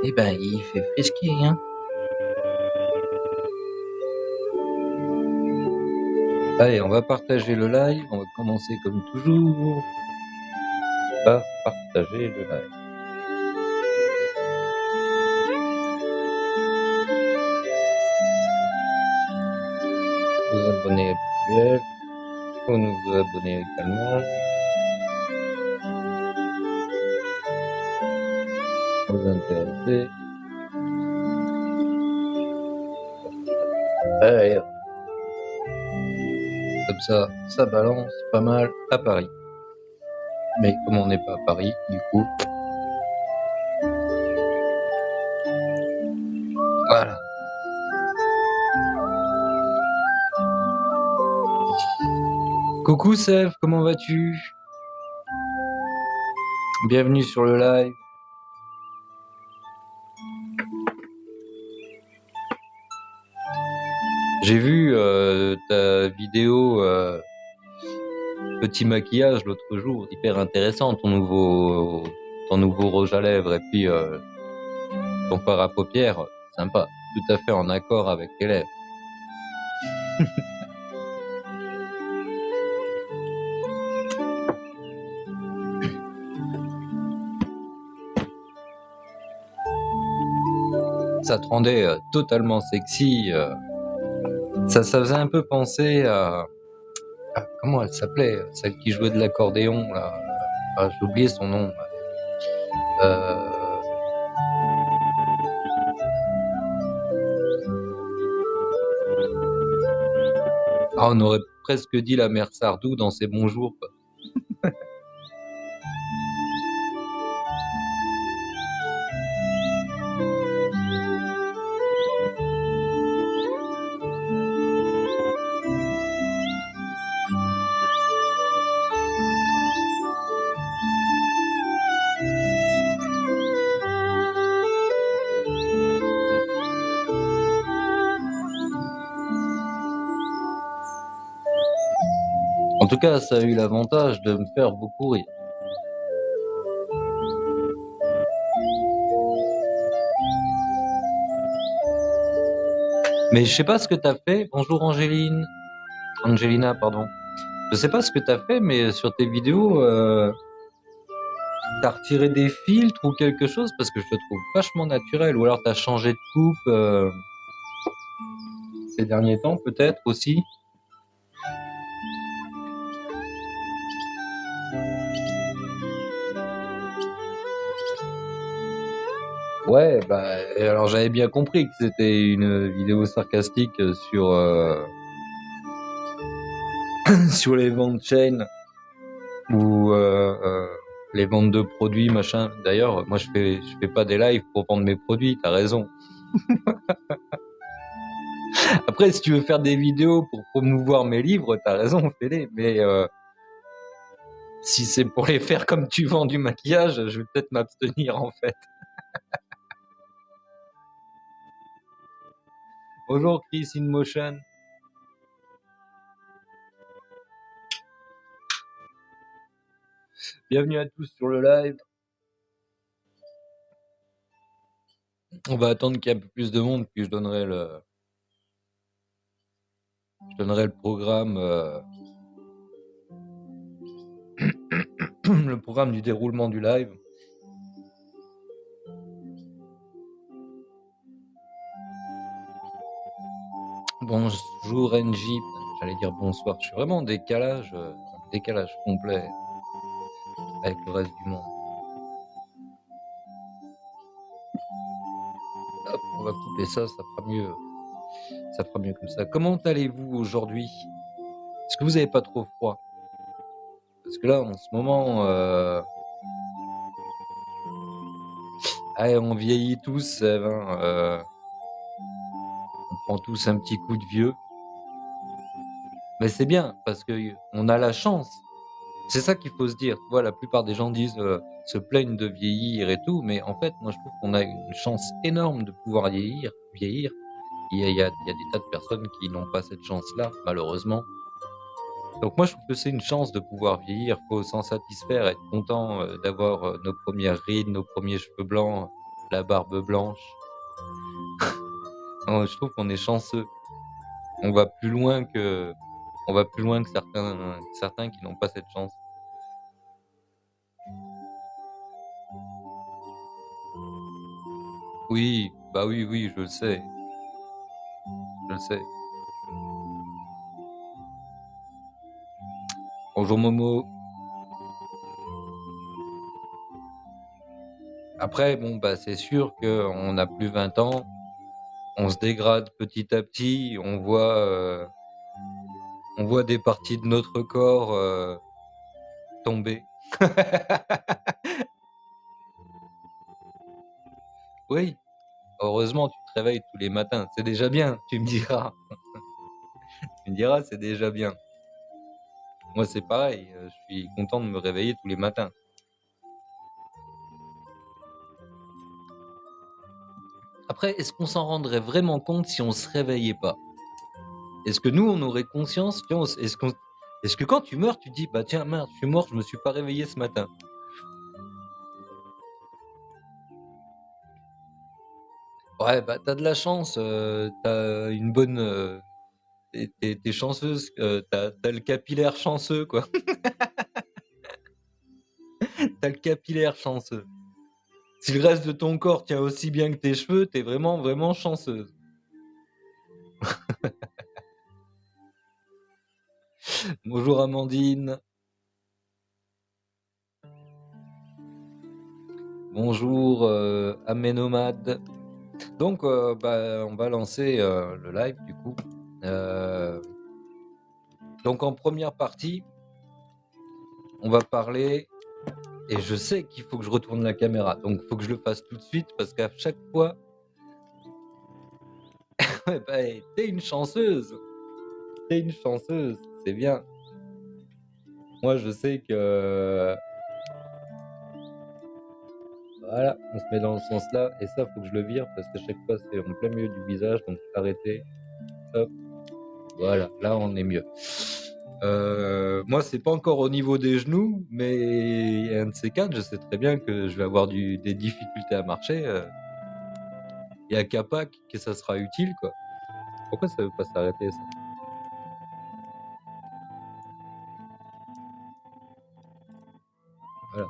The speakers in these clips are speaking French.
Eh ben, il fait frisquer, hein. Allez, on va partager le live. On va commencer comme toujours par partager le live. Vous abonner habituels. Vous nous abonner également. Vous intéresser. Allez, comme ça balance pas mal à Paris. Mais comme on n'est pas à Paris, du coup, voilà. Coucou Sèvres, comment vas-tu? Bienvenue sur le live. J'ai vu ta vidéo petit maquillage l'autre jour, hyper intéressant, ton nouveau rouge à lèvres et puis ton fard à paupières, sympa, tout à fait en accord avec tes lèvres. Ça te rendait totalement sexy. Ça faisait un peu penser à comment elle s'appelait, celle qui jouait de l'accordéon là. Ah, j'ai oublié son nom. On aurait presque dit la mère Sardou dans ses bons jours. En tout cas, ça a eu l'avantage de me faire beaucoup rire. Mais je sais pas ce que t'as fait. Bonjour Angelina, pardon. Je sais pas ce que t'as fait, mais sur tes vidéos, t'as retiré des filtres ou quelque chose parce que je te trouve vachement naturel. Ou alors t'as changé de coupe ces derniers temps, peut-être aussi. Ouais, bah alors j'avais bien compris que c'était une vidéo sarcastique sur sur les ventes chaînes ou les ventes de produits, machin. D'ailleurs, moi je fais pas des lives pour vendre mes produits, t'as raison. Après, si tu veux faire des vidéos pour promouvoir mes livres, t'as raison, fais-les. Mais si c'est pour les faire comme tu vends du maquillage, je vais peut-être m'abstenir en fait. Bonjour Chris InMotion. Bienvenue à tous sur le live. On va attendre qu'il y ait un peu plus de monde, puis je donnerai le programme, le programme du déroulement du live. Bonjour NJ, j'allais dire bonsoir. Je suis vraiment en décalage complet avec le reste du monde. Hop, on va couper ça, ça fera mieux. Ça fera mieux comme ça. Comment allez-vous aujourd'hui? Est-ce que vous avez pas trop froid? Parce que là, en ce moment, on vieillit tous, hein, on prend tous un petit coup de vieux. Mais c'est bien, parce que on a la chance. C'est ça qu'il faut se dire. Tu vois, la plupart des gens disent, se plaignent de vieillir et tout, mais en fait, moi, je trouve qu'on a une chance énorme de pouvoir vieillir. Il y a des tas de personnes qui n'ont pas cette chance-là, malheureusement. Donc moi, je trouve que c'est une chance de pouvoir vieillir. Faut s'en satisfaire, être content d'avoir nos premières rides, nos premiers cheveux blancs. la barbe blanche. Non, je trouve qu'on est chanceux. On va plus loin que, certains qui n'ont pas cette chance. Oui, bah oui, oui, je le sais, je le sais. Bonjour Momo. Après, bon, bah c'est sûr qu'on n'a plus 20 ans, on se dégrade petit à petit, on voit des parties de notre corps tomber. Oui, heureusement, tu te réveilles tous les matins, c'est déjà bien, tu me diras. Tu me diras, c'est déjà bien. Moi, c'est pareil, je suis content de me réveiller tous les matins. Après, est-ce qu'on s'en rendrait vraiment compte si on se réveillait pas? Est-ce que nous, on aurait conscience, tu vois, est-ce que quand tu meurs, tu dis, bah tiens, merde, je suis mort, je me suis pas réveillé ce matin. Ouais, bah t'as de la chance, t'as une bonne, t'es chanceuse, t'as le capillaire chanceux, quoi. T'as le capillaire chanceux. Si le reste de ton corps tient aussi bien que tes cheveux, t'es vraiment, vraiment chanceuse. Bonjour Amandine. Bonjour Aménomade. Donc, bah, on va lancer le live du coup. Donc, en première partie, on va parler. Et je sais qu'il faut que je retourne la caméra. Donc, il faut que je le fasse tout de suite parce qu'à chaque fois. Ouais, bah, t'es une chanceuse. T'es une chanceuse. C'est bien. Moi, je sais que. Voilà, on se met dans le sens là. Et ça, faut que je le vire parce qu'à chaque fois, c'est en plein milieu du visage. Donc, arrêtez. Hop. Voilà, là, on est mieux. Moi, c'est pas encore au niveau des genoux, mais un de ces quatre, je sais très bien que je vais avoir des difficultés à marcher. Et à Capac, que ça sera utile, quoi. Pourquoi ça veut pas s'arrêter, ça? Voilà.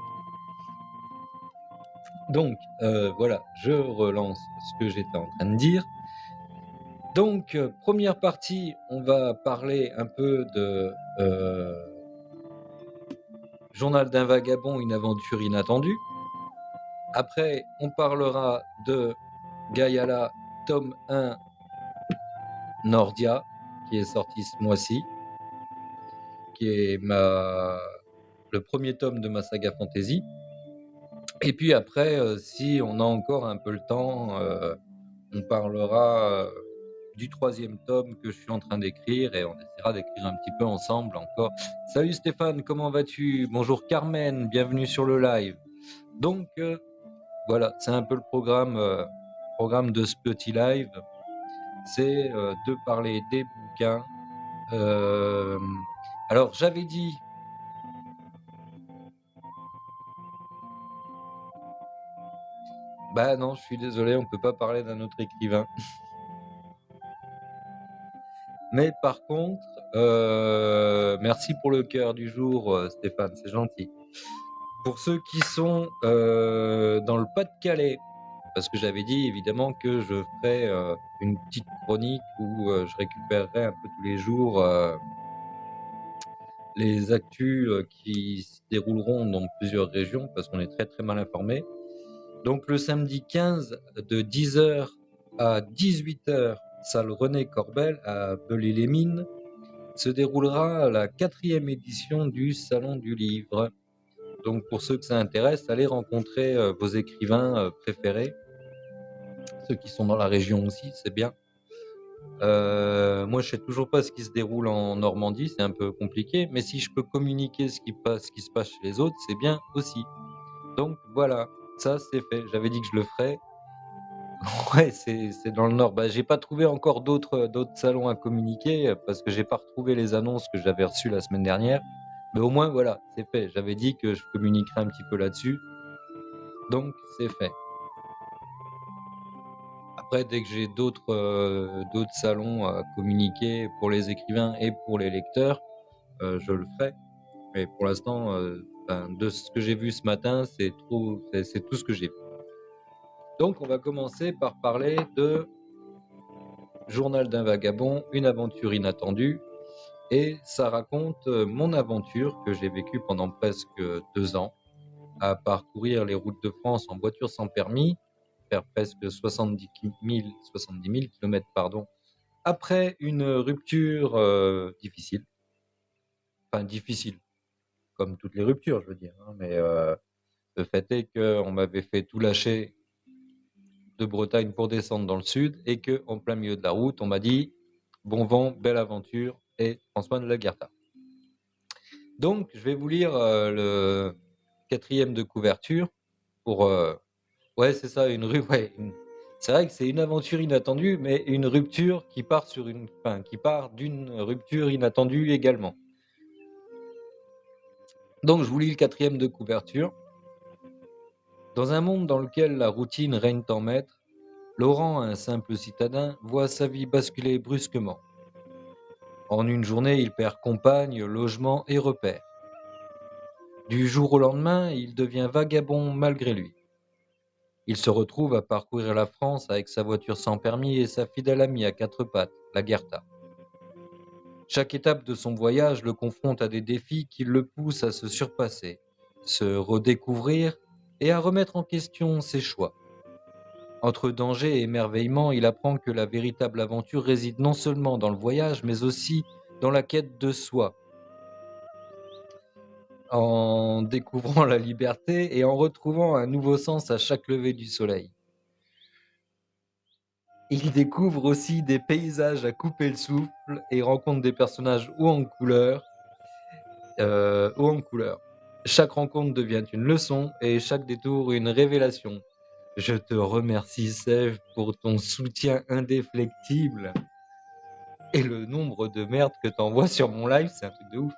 Donc, voilà, je relance ce que j'étais en train de dire. Donc, première partie, on va parler un peu de Journal d'un vagabond, une aventure inattendue. Après, on parlera de Gayala, tome 1, Nordia, qui est sorti ce mois-ci, qui est le premier tome de ma saga fantasy. Et puis après, si on a encore un peu le temps, on parlera du troisième tome que je suis en train d'écrire et on essaiera d'écrire un petit peu ensemble encore. Salut Stéphane, comment vas-tu? Bonjour Carmen, bienvenue sur le live. Donc voilà, c'est un peu le programme de ce petit live. C'est de parler des bouquins. Alors j'avais dit... Bah non, je suis désolé, on peut pas parler d'un autre écrivain. Mais par contre, merci pour le cœur du jour, Stéphane, c'est gentil. Pour ceux qui sont dans le Pas-de-Calais, parce que j'avais dit évidemment que je ferais une petite chronique où je récupérerais un peu tous les jours les actus qui se dérouleront dans plusieurs régions, parce qu'on est très très mal informé. Donc le samedi 15 de 10h à 18h, salle René Corbel à Belley-les-Mines, se déroulera la 4e édition du Salon du Livre. Donc pour ceux que ça intéresse, allez rencontrer vos écrivains préférés, ceux qui sont dans la région aussi, c'est bien. Moi, je sais toujours pas ce qui se déroule en Normandie, c'est un peu compliqué, mais si je peux communiquer ce qui se passe chez les autres, c'est bien aussi. Donc voilà, ça c'est fait. J'avais dit que je le ferais. Ouais, c'est dans le Nord. Bah, j'ai pas trouvé encore d'autres salons à communiquer parce que j'ai pas retrouvé les annonces que j'avais reçues la semaine dernière. Mais au moins, voilà, c'est fait. J'avais dit que je communiquerais un petit peu là-dessus. Donc, c'est fait. Après, dès que j'ai d'autres salons à communiquer pour les écrivains et pour les lecteurs, je le ferai. Mais pour l'instant, de ce que j'ai vu ce matin, c'est tout ce que j'ai vu. Donc, on va commencer par parler de Journal d'un vagabond, une aventure inattendue. Et ça raconte mon aventure que j'ai vécue pendant presque 2 ans à parcourir les routes de France en voiture sans permis, faire presque 70 000 kilomètres, pardon, après une rupture difficile. Enfin, difficile, comme toutes les ruptures, je veux dire. Hein, mais le fait est qu'on m'avait fait tout lâcher de Bretagne pour descendre dans le sud et qu'en plein milieu de la route, on m'a dit bon vent, belle aventure et François de la Guerta. Donc, je vais vous lire le 4e de couverture pour. Ouais, c'est ça, une rue. Ouais, c'est vrai que c'est une aventure inattendue, mais une rupture qui part qui part d'une rupture inattendue également. Donc, je vous lis le 4e de couverture. Dans un monde dans lequel la routine règne en maître, Laurent, un simple citadin, voit sa vie basculer brusquement. En une journée, il perd compagne, logement et repères. Du jour au lendemain, il devient vagabond malgré lui. Il se retrouve à parcourir la France avec sa voiture sans permis et sa fidèle amie à 4 pattes, la Guerta. Chaque étape de son voyage le confronte à des défis qui le poussent à se surpasser, se redécouvrir et à remettre en question ses choix. Entre danger et émerveillement, il apprend que la véritable aventure réside non seulement dans le voyage, mais aussi dans la quête de soi. En découvrant la liberté et en retrouvant un nouveau sens à chaque lever du soleil. Il découvre aussi des paysages à couper le souffle et rencontre des personnages hauts en couleur. Chaque rencontre devient une leçon et chaque détour une révélation. Je te remercie, Sèvres, pour ton soutien indéflectible. Et le nombre de merdes que t'envoies sur mon live, c'est un truc de ouf.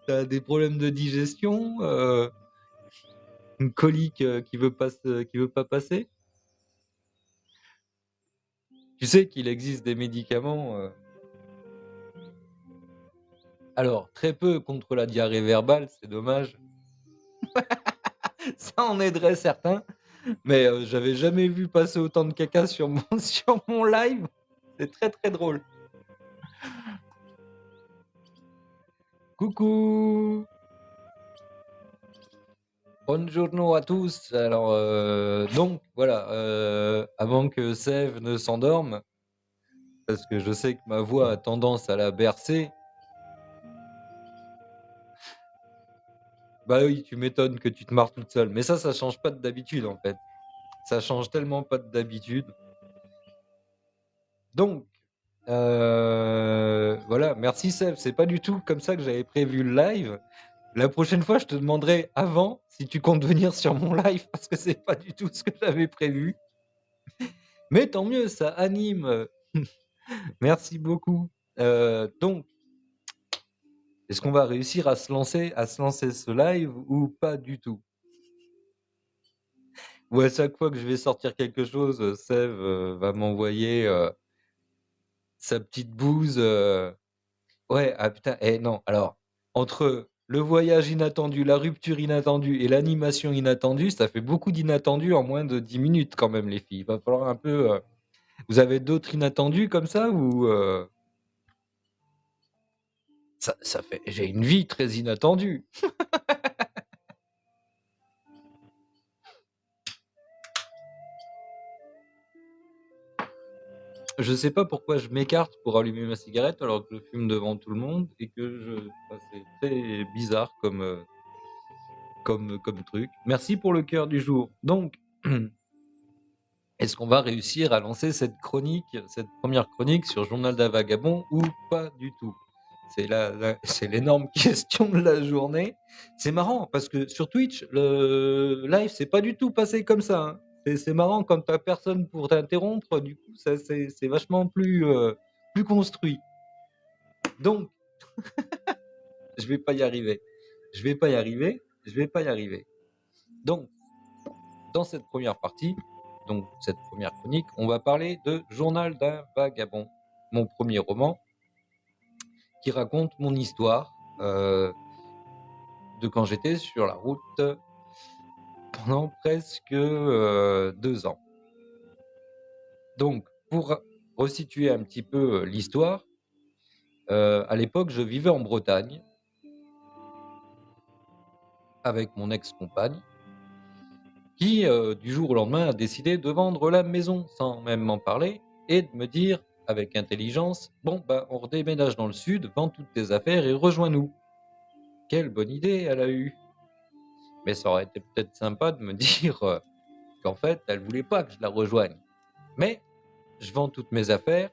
T'as des problèmes de digestion, une colique qui veut pas passer. Tu sais qu'il existe des médicaments. Alors, très peu contre la diarrhée verbale, c'est dommage. Ça en aiderait certains. Mais j'avais jamais vu passer autant de caca sur mon live. C'est très très drôle. Coucou. Buongiorno à tous. Alors, donc, voilà, avant que Sève ne s'endorme, parce que je sais que ma voix a tendance à la bercer. Bah oui, tu m'étonnes que tu te marres toute seule. Mais ça change pas d'habitude, en fait. Ça change tellement pas d'habitude. Donc, voilà, merci Sève. C'est pas du tout comme ça que j'avais prévu le live. La prochaine fois, je te demanderai avant si tu comptes venir sur mon live, parce que c'est pas du tout ce que j'avais prévu. Mais tant mieux, ça anime. Merci beaucoup. Donc, est-ce qu'on va réussir à se lancer ce live ou pas du tout? Ou à chaque fois que je vais sortir quelque chose, Sève va m'envoyer sa petite bouse. Ouais, ah putain, non, alors, entre le voyage inattendu, la rupture inattendue et l'animation inattendue, ça fait beaucoup d'inattendus en moins de 10 minutes quand même, les filles. Il va falloir un peu. Vous avez d'autres inattendus comme ça ou ça fait. J'ai une vie très inattendue. Je sais pas pourquoi je m'écarte pour allumer ma cigarette alors que je fume devant tout le monde et que c'est très bizarre comme truc. Merci pour le cœur du jour. Donc, est-ce qu'on va réussir à lancer cette première chronique sur Journal d'un vagabond ou pas du tout? C'est l'énorme question de la journée. C'est marrant parce que sur Twitch, le live, c'est pas du tout passé comme ça. Hein. C'est marrant quand t'as personne pour t'interrompre, du coup, c'est vachement plus construit. Donc, je vais pas y arriver. Je vais pas y arriver. Donc, dans cette première partie, donc cette première chronique, on va parler de Journal d'un vagabond, mon premier roman, qui raconte mon histoire de quand j'étais sur la route pendant presque 2 ans. Donc, pour resituer un petit peu l'histoire, à l'époque, je vivais en Bretagne avec mon ex-compagne qui, du jour au lendemain, a décidé de vendre la maison sans même m'en parler et de me dire avec intelligence: «Bon, bah, on redéménage dans le sud, vends toutes tes affaires et rejoins-nous». Quelle bonne idée elle a eue! Mais ça aurait été peut-être sympa de me dire, qu'en fait, elle voulait pas que je la rejoigne. Mais je vends toutes mes affaires,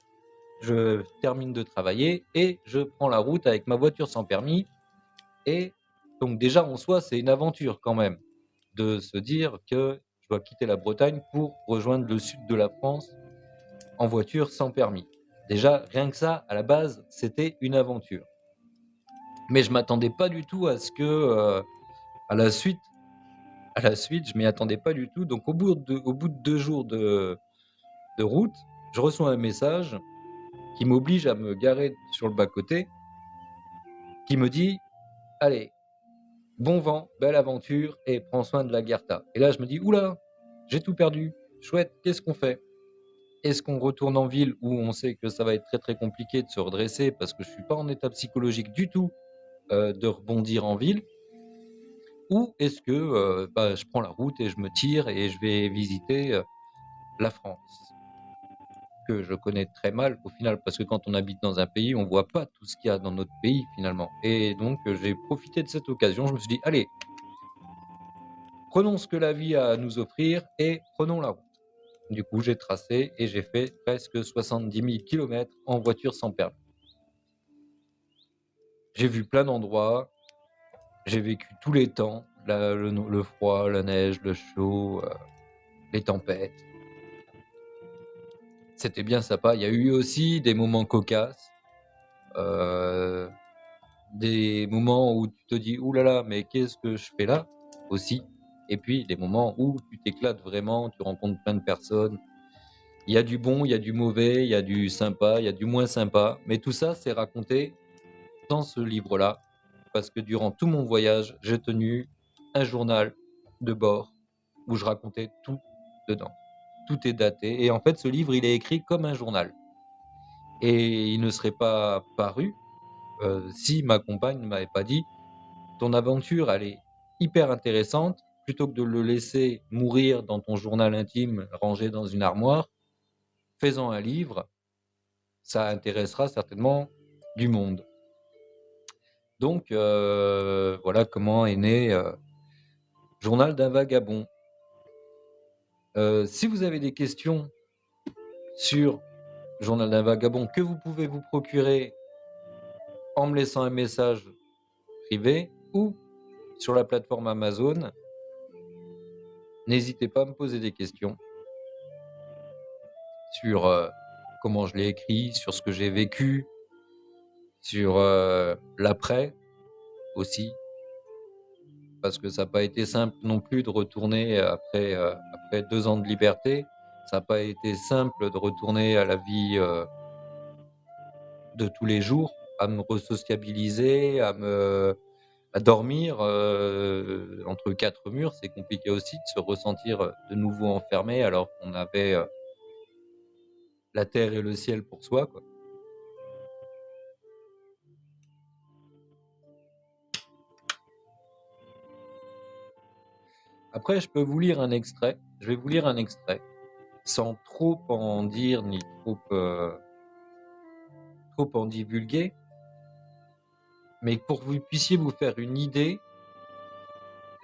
je termine de travailler et je prends la route avec ma voiture sans permis et donc déjà en soi, c'est une aventure quand même de se dire que je dois quitter la Bretagne pour rejoindre le sud de la France en voiture sans permis. Déjà, rien que ça, à la base, c'était une aventure. Mais je m'attendais pas du tout à ce que, à la suite je m'y attendais pas du tout. Donc au bout de 2 jours de route, je reçois un message qui m'oblige à me garer sur le bas-côté, qui me dit: «Allez, bon vent, belle aventure et prends soin de la Guerta». Et là, je me dis: «Ouh là, j'ai tout perdu. Chouette, qu'est-ce qu'on fait? Est-ce qu'on retourne en ville où on sait que ça va être très, très compliqué de se redresser parce que je suis pas en état psychologique du tout, de rebondir en ville? Ou est-ce que, bah, je prends la route et je me tire et je vais visiter, la France?» Que je connais très mal au final, parce que quand on habite dans un pays, on voit pas tout ce qu'il y a dans notre pays finalement. Et donc j'ai profité de cette occasion, je me suis dit: «Allez, prenons ce que la vie a à nous offrir et prenons la route». Du coup, j'ai tracé et j'ai fait presque 70 000 kilomètres en voiture sans permis. J'ai vu plein d'endroits, j'ai vécu tous les temps, le froid, la neige, le chaud, les tempêtes. C'était bien sympa. Il y a eu aussi des moments cocasses, heu, des moments où tu te dis: «Ouh là là, mais qu'est-ce que je fais là?» aussi. Et puis des moments où tu t'éclates vraiment, tu rencontres plein de personnes. Il y a du bon, il y a du mauvais, il y a du sympa, il y a du moins sympa, mais tout ça, c'est raconté dans ce livre-là, parce que durant tout mon voyage, j'ai tenu un journal de bord où je racontais tout dedans. Tout est daté et en fait, ce livre, il est écrit comme un journal et il ne serait pas paru, si ma compagne ne m'avait pas dit: «Ton aventure, elle est hyper intéressante, plutôt que de le laisser mourir dans ton journal intime rangé dans une armoire, fais-en un livre, ça intéressera certainement du monde». Donc voilà comment est né, Journal d'un vagabond. Si vous avez des questions sur Journal d'un vagabond que vous pouvez vous procurer en me laissant un message privé ou sur la plateforme Amazon, n'hésitez pas à me poser des questions sur, comment je l'ai écrit, sur ce que j'ai vécu, sur, l'après aussi, parce que ça n'a pas été simple non plus de retourner après 2 ans de liberté. Ça n'a pas été simple de retourner à la vie, de tous les jours, à me resociabiliser, à dormir, entre 4 murs. C'est compliqué aussi de se ressentir, de nouveau enfermé alors qu'on avait, la terre et le ciel pour soi, quoi. Après, je peux vous lire un extrait. Je vais vous lire un extrait, sans trop en dire ni trop en divulguer, mais pour que vous puissiez vous faire une idée.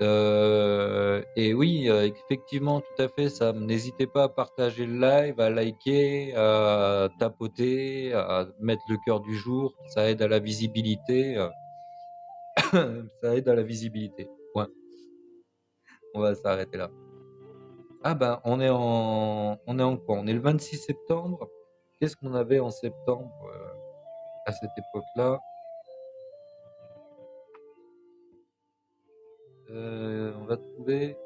Et oui, effectivement, tout à fait, Sam. N'hésitez pas à partager le live, à liker, à tapoter, à mettre le cœur du jour. Ça aide à la visibilité, ça aide à la visibilité. Ouais, on va s'arrêter là. Ah ben, on est en quoi? On est le 26 septembre. Qu'est-ce qu'on avait en septembre, à cette époque-là? On va trouver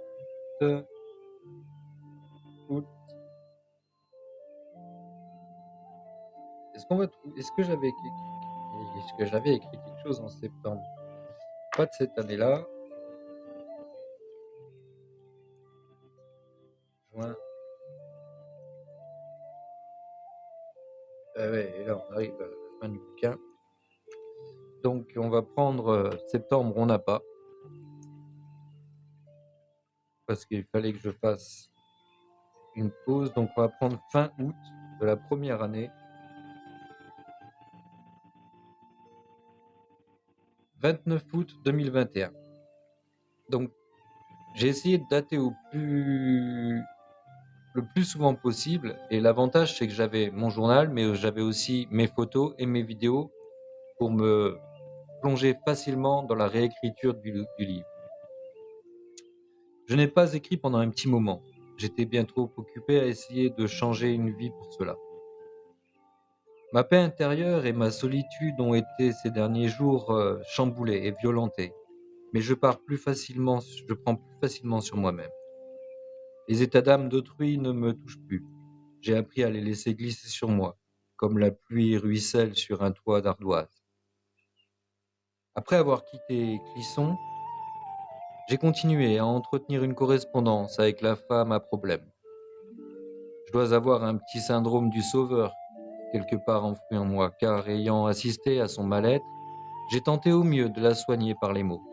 août. qu'on va trouver? Est-ce que j'avais écrit quelque chose en septembre? Pas de cette année-là. Juin. Ouais, et là on arrive à la fin du bouquin. Donc on va prendre septembre, on n'a pas, parce qu'il fallait que je fasse une pause. Donc on va prendre fin août de la première année. 29 août 2021. Donc j'ai essayé de dater le plus souvent possible. Et l'avantage, c'est que j'avais mon journal, mais j'avais aussi mes photos et mes vidéos pour me plonger facilement dans la réécriture du livre. Je n'ai pas écrit pendant un petit moment. J'étais bien trop occupé à essayer de changer une vie pour cela. Ma paix intérieure et ma solitude ont été ces derniers jours chamboulées et violentées. Mais je prends plus facilement sur moi-même. Les états d'âme d'autrui ne me touchent plus. J'ai appris à les laisser glisser sur moi, comme la pluie ruisselle sur un toit d'ardoise. Après avoir quitté Clisson, j'ai continué à entretenir une correspondance avec la femme à problème. Je dois avoir un petit syndrome du sauveur, quelque part enfoui en moi, car ayant assisté à son mal-être, j'ai tenté au mieux de la soigner par les mots.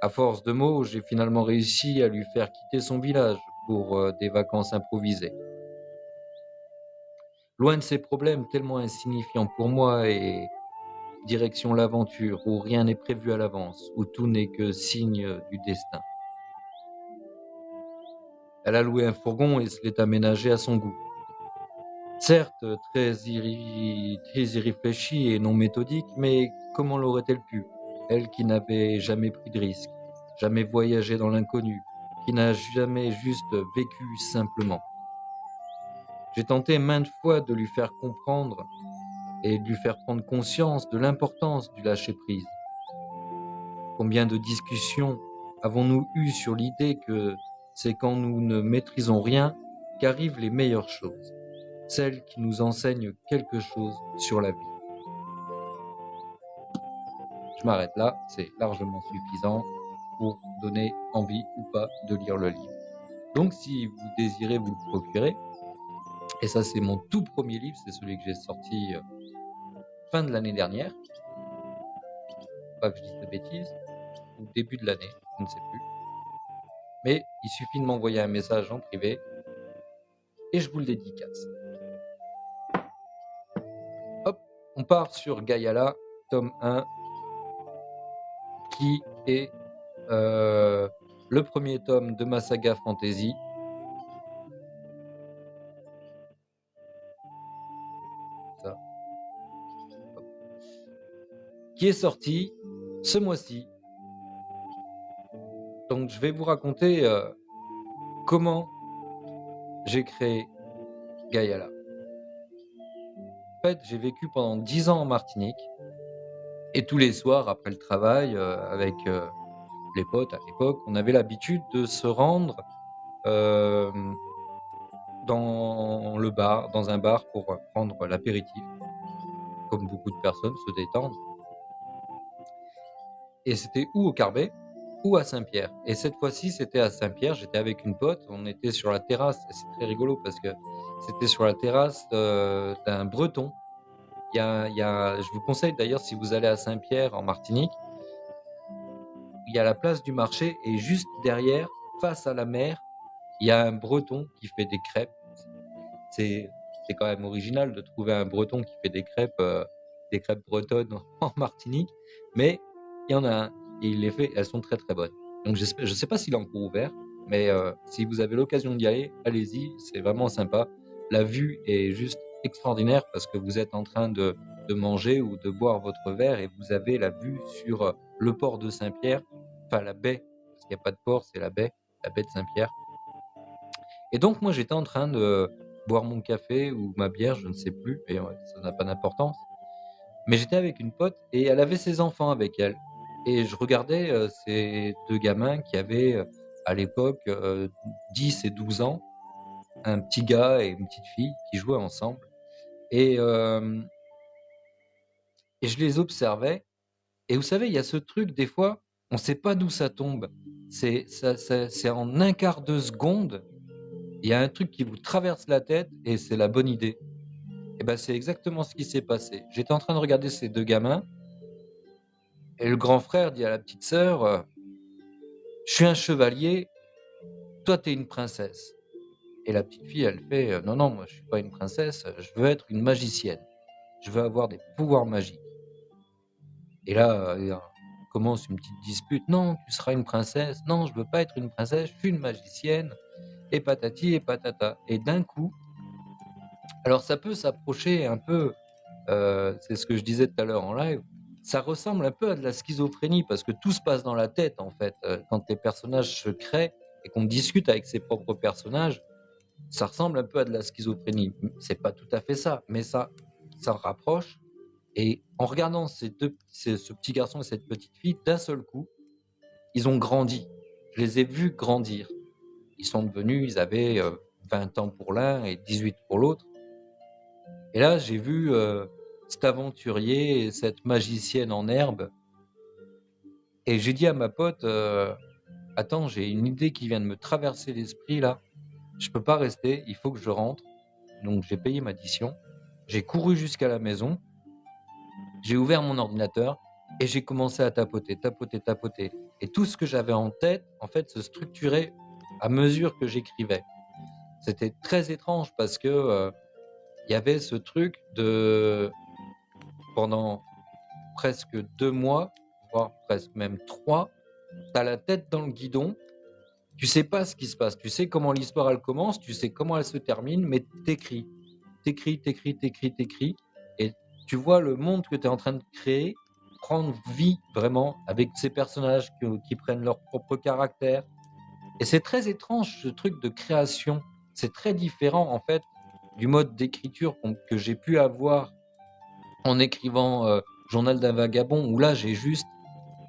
À force de mots, j'ai finalement réussi à lui faire quitter son village pour des vacances improvisées. Loin de ces problèmes tellement insignifiants pour moi et direction l'aventure, où rien n'est prévu à l'avance, où tout n'est que signe du destin. Elle a loué un fourgon et se l'est aménagé à son goût. Certes, très irréfléchie et non méthodique, mais comment l'aurait-elle pu? Elle qui n'avait jamais pris de risque, jamais voyagé dans l'inconnu, qui n'a jamais juste vécu simplement. J'ai tenté maintes fois de lui faire comprendre et de lui faire prendre conscience de l'importance du lâcher-prise. Combien de discussions avons-nous eues sur l'idée que c'est quand nous ne maîtrisons rien qu'arrivent les meilleures choses, celles qui nous enseignent quelque chose sur la vie. Je m'arrête là, c'est largement suffisant pour donner envie ou pas de lire le livre. Donc si vous désirez vous le procurer, et ça c'est mon tout premier livre, c'est celui que j'ai sorti fin de l'année dernière, pas que je dise de bêtises, ou début de l'année, je ne sais plus. Mais il suffit de m'envoyer un message en privé et je vous le dédicace. Hop, on part sur Gaiala, tome 1, qui est le premier tome de ma saga fantasy. Ça. Hop. Qui est sorti ce mois-ci. Donc je vais vous raconter comment j'ai créé Gaiala. En fait, j'ai vécu pendant 10 ans en Martinique et tous les soirs après le travail avec les potes à l'époque, on avait l'habitude de se rendre dans le bar, dans un bar pour prendre l'apéritif, comme beaucoup de personnes, se détendre. Et c'était ou au Carbet ou à Saint-Pierre. Et cette fois-ci, c'était à Saint-Pierre. J'étais avec une pote. On était sur la terrasse. Et c'est très rigolo parce que c'était sur la terrasse d'un Breton. Je vous conseille d'ailleurs, si vous allez à Saint-Pierre en Martinique, il y a la place du marché et juste derrière, face à la mer, il y a un Breton qui fait des crêpes. C'est quand même original de trouver un Breton qui fait des crêpes bretonnes en Martinique, mais il y en a un et il les fait, elles sont très très bonnes. Donc je sais pas s'il est encore ouvert, mais si vous avez l'occasion d'y aller, allez-y, c'est vraiment sympa. La vue est juste extraordinaire parce que vous êtes en train de manger ou de boire votre verre et vous avez la vue sur le port de Saint-Pierre, enfin la baie, parce qu'il n'y a pas de port, c'est la baie de Saint-Pierre. Et donc moi j'étais en train de boire mon café ou ma bière, je ne sais plus, et ça n'a pas d'importance. Mais j'étais avec une pote et elle avait ses enfants avec elle. Et je regardais ces deux gamins qui avaient à l'époque 10 et 12 ans, un petit gars et une petite fille qui jouaient ensemble. Et et je les observais. Et vous savez, il y a ce truc, des fois, on ne sait pas d'où ça tombe. C'est en un quart de seconde, il y a un truc qui vous traverse la tête et c'est la bonne idée. Et ben, c'est exactement ce qui s'est passé. J'étais en train de regarder ces deux gamins et le grand frère dit à la petite sœur, je suis un chevalier, toi t'es une princesse. Et la petite fille, elle fait, non, non, moi je suis pas une princesse, je veux être une magicienne. Je veux avoir des pouvoirs magiques. Et là, commence une petite dispute. Non, tu seras une princesse. Non, je veux pas être une princesse, je suis une magicienne. Et patati et patata. Et d'un coup, alors ça peut s'approcher un peu, c'est ce que je disais tout à l'heure en live, ça ressemble un peu à de la schizophrénie parce que tout se passe dans la tête en fait. Quand les personnages se créent et qu'on discute avec ses propres personnages, ça ressemble un peu à de la schizophrénie. C'est pas tout à fait ça, mais ça rapproche. Et en regardant ce petit garçon et cette petite fille, d'un seul coup, ils ont grandi. Je les ai vus grandir. Ils avaient 20 ans pour l'un et 18 pour l'autre. Et là, j'ai vu cet aventurier et cette magicienne en herbe. Et j'ai dit à ma pote, attends, j'ai une idée qui vient de me traverser l'esprit là. Je peux pas rester, il faut que je rentre. Donc j'ai payé ma addition. J'ai couru jusqu'à la maison. J'ai ouvert mon ordinateur et j'ai commencé à tapoter, tapoter, tapoter. Et tout ce que j'avais en tête, en fait, se structurait à mesure que j'écrivais. C'était très étrange parce que il y avait ce truc de pendant presque 2 mois, voire presque même 3, t'as la tête dans le guidon, tu sais pas ce qui se passe, tu sais comment l'histoire elle commence, tu sais comment elle se termine, mais t'écris, t'écris, t'écris, t'écris, t'écris, et tu vois le monde que tu es en train de créer prendre vie vraiment avec ces personnages qui prennent leur propre caractère. Et c'est très étrange ce truc de création. C'est très différent en fait du mode d'écriture que j'ai pu avoir en écrivant Journal d'un vagabond, où là j'ai juste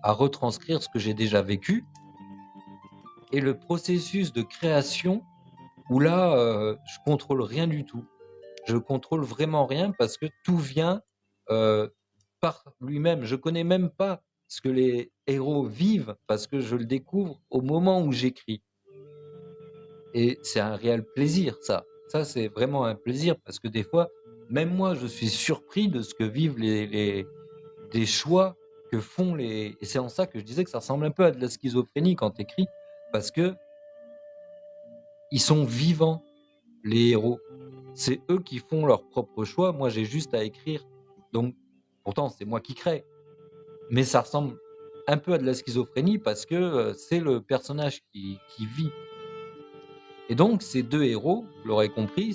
à retranscrire ce que j'ai déjà vécu, et le processus de création où là je contrôle rien du tout. Je contrôle vraiment rien parce que tout vient par lui-même. Je connais même pas ce que les héros vivent parce que je le découvre au moment où j'écris. Et c'est un réel plaisir, ça. Ça, c'est vraiment un plaisir parce que des fois, même moi, je suis surpris de ce que vivent des choix que font les. Et c'est en ça que je disais que ça ressemble un peu à de la schizophrénie quand tu écris, parce que ils sont vivants, les héros. C'est eux qui font leurs propres choix. Moi, j'ai juste à écrire. Donc, pourtant, c'est moi qui crée. Mais ça ressemble un peu à de la schizophrénie parce que c'est le personnage qui vit. Et donc, ces deux héros, vous l'aurez compris,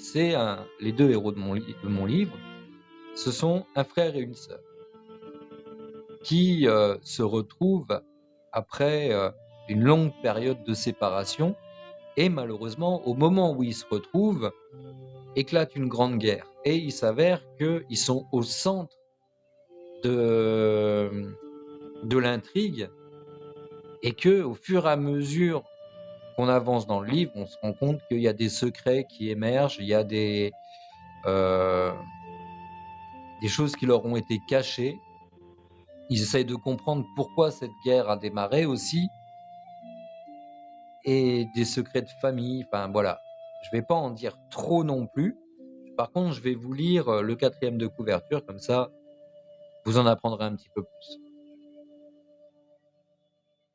les deux héros de mon livre, ce sont un frère et une sœur qui se retrouvent après une longue période de séparation. Et malheureusement, au moment où ils se retrouvent, éclate une grande guerre. Et il s'avère qu'ils sont au centre de l'intrigue et que, au fur et à mesure qu'on avance dans le livre, on se rend compte qu'il y a des secrets qui émergent, il y a euh, des choses qui leur ont été cachées. Ils essayent de comprendre pourquoi cette guerre a démarré aussi, et des secrets de famille. Enfin voilà, je vais pas en dire trop non plus. Par contre, je vais vous lire le 4e de couverture, comme ça, vous en apprendrez un petit peu plus.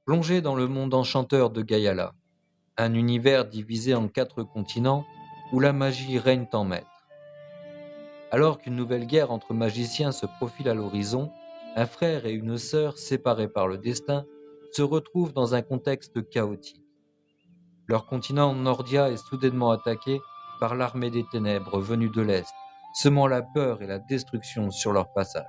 Plongez dans le monde enchanteur de Gayala, un univers divisé en 4 continents où la magie règne en maître. Alors qu'une nouvelle guerre entre magiciens se profile à l'horizon, un frère et une sœur séparés par le destin se retrouvent dans un contexte chaotique. Leur continent Nordia est soudainement attaqué par l'armée des ténèbres venue de l'Est, semant la peur et la destruction sur leur passage.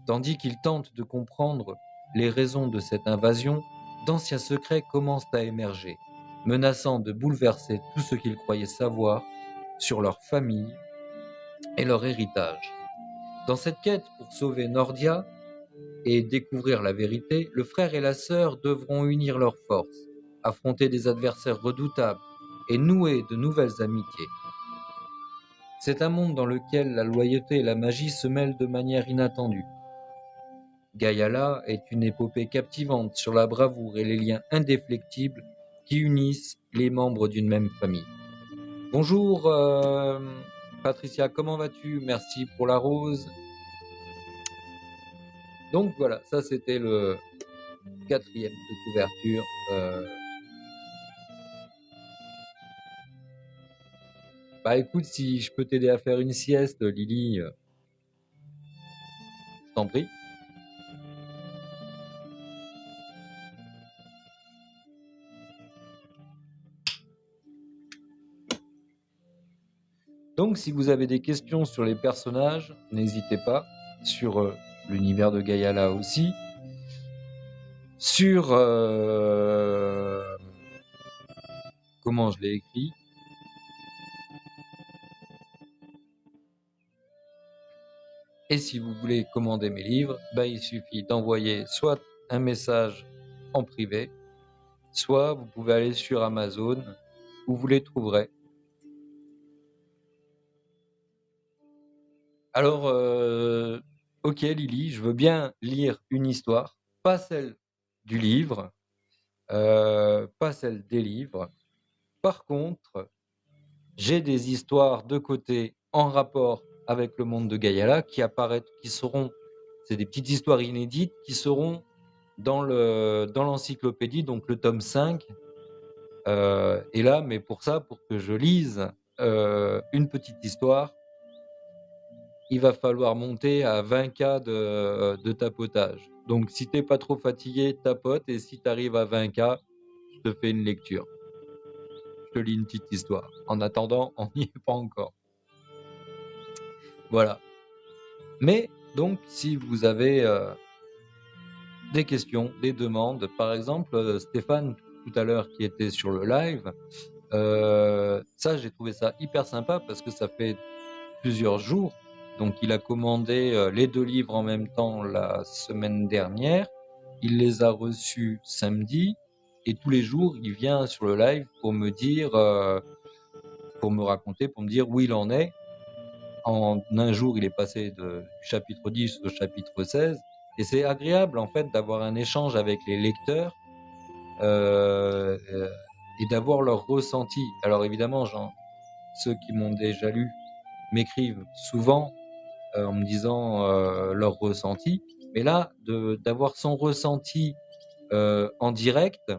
Tandis qu'ils tentent de comprendre les raisons de cette invasion, d'anciens secrets commencent à émerger, menaçant de bouleverser tout ce qu'ils croyaient savoir sur leur famille et leur héritage. Dans cette quête pour sauver Nordia et découvrir la vérité, le frère et la sœur devront unir leurs forces, affronter des adversaires redoutables et nouer de nouvelles amitiés. C'est un monde dans lequel la loyauté et la magie se mêlent de manière inattendue. Gaiala est une épopée captivante sur la bravoure et les liens indéflectibles qui unissent les membres d'une même famille. Bonjour Patricia, comment vas-tu? Merci pour la rose. Donc voilà, ça c'était le 4e de couverture. Bah écoute, si je peux t'aider à faire une sieste, Lily, je t'en prie. Donc si vous avez des questions sur les personnages, n'hésitez pas, sur l'univers de Gaiala aussi, sur comment je l'ai écrit. Et si vous voulez commander mes livres, bah, il suffit d'envoyer soit un message en privé, soit vous pouvez aller sur Amazon où vous les trouverez. Alors, ok Lily, je veux bien lire une histoire, pas celle du livre, pas celle des livres. Par contre, j'ai des histoires de côté en rapport avec le monde de Gaiala qui apparaissent, qui seront, c'est des petites histoires inédites qui seront dans l'encyclopédie, donc le tome 5. Et là, mais pour ça, pour que je lise une petite histoire, il va falloir monter à 20K de tapotage. Donc si t'es pas trop fatigué, tapote, et si tu arrives à 20K, je te fais une lecture. Je te lis une petite histoire. En attendant, on n'y est pas encore. Voilà. Mais donc, si vous avez des questions, des demandes, par exemple, Stéphane, tout à l'heure, qui était sur le live, ça, j'ai trouvé ça hyper sympa parce que ça fait plusieurs jours. Donc, il a commandé les 2 livres en même temps la semaine dernière. Il les a reçus samedi. Et tous les jours, il vient sur le live pour me dire, pour me raconter, pour me dire où il en est. En un jour, il est passé du chapitre 10 au chapitre 16. Et c'est agréable, en fait, d'avoir un échange avec les lecteurs et d'avoir leur ressenti. Alors évidemment, ceux qui m'ont déjà lu m'écrivent souvent en me disant leur ressenti. Mais là, d'avoir son ressenti en direct,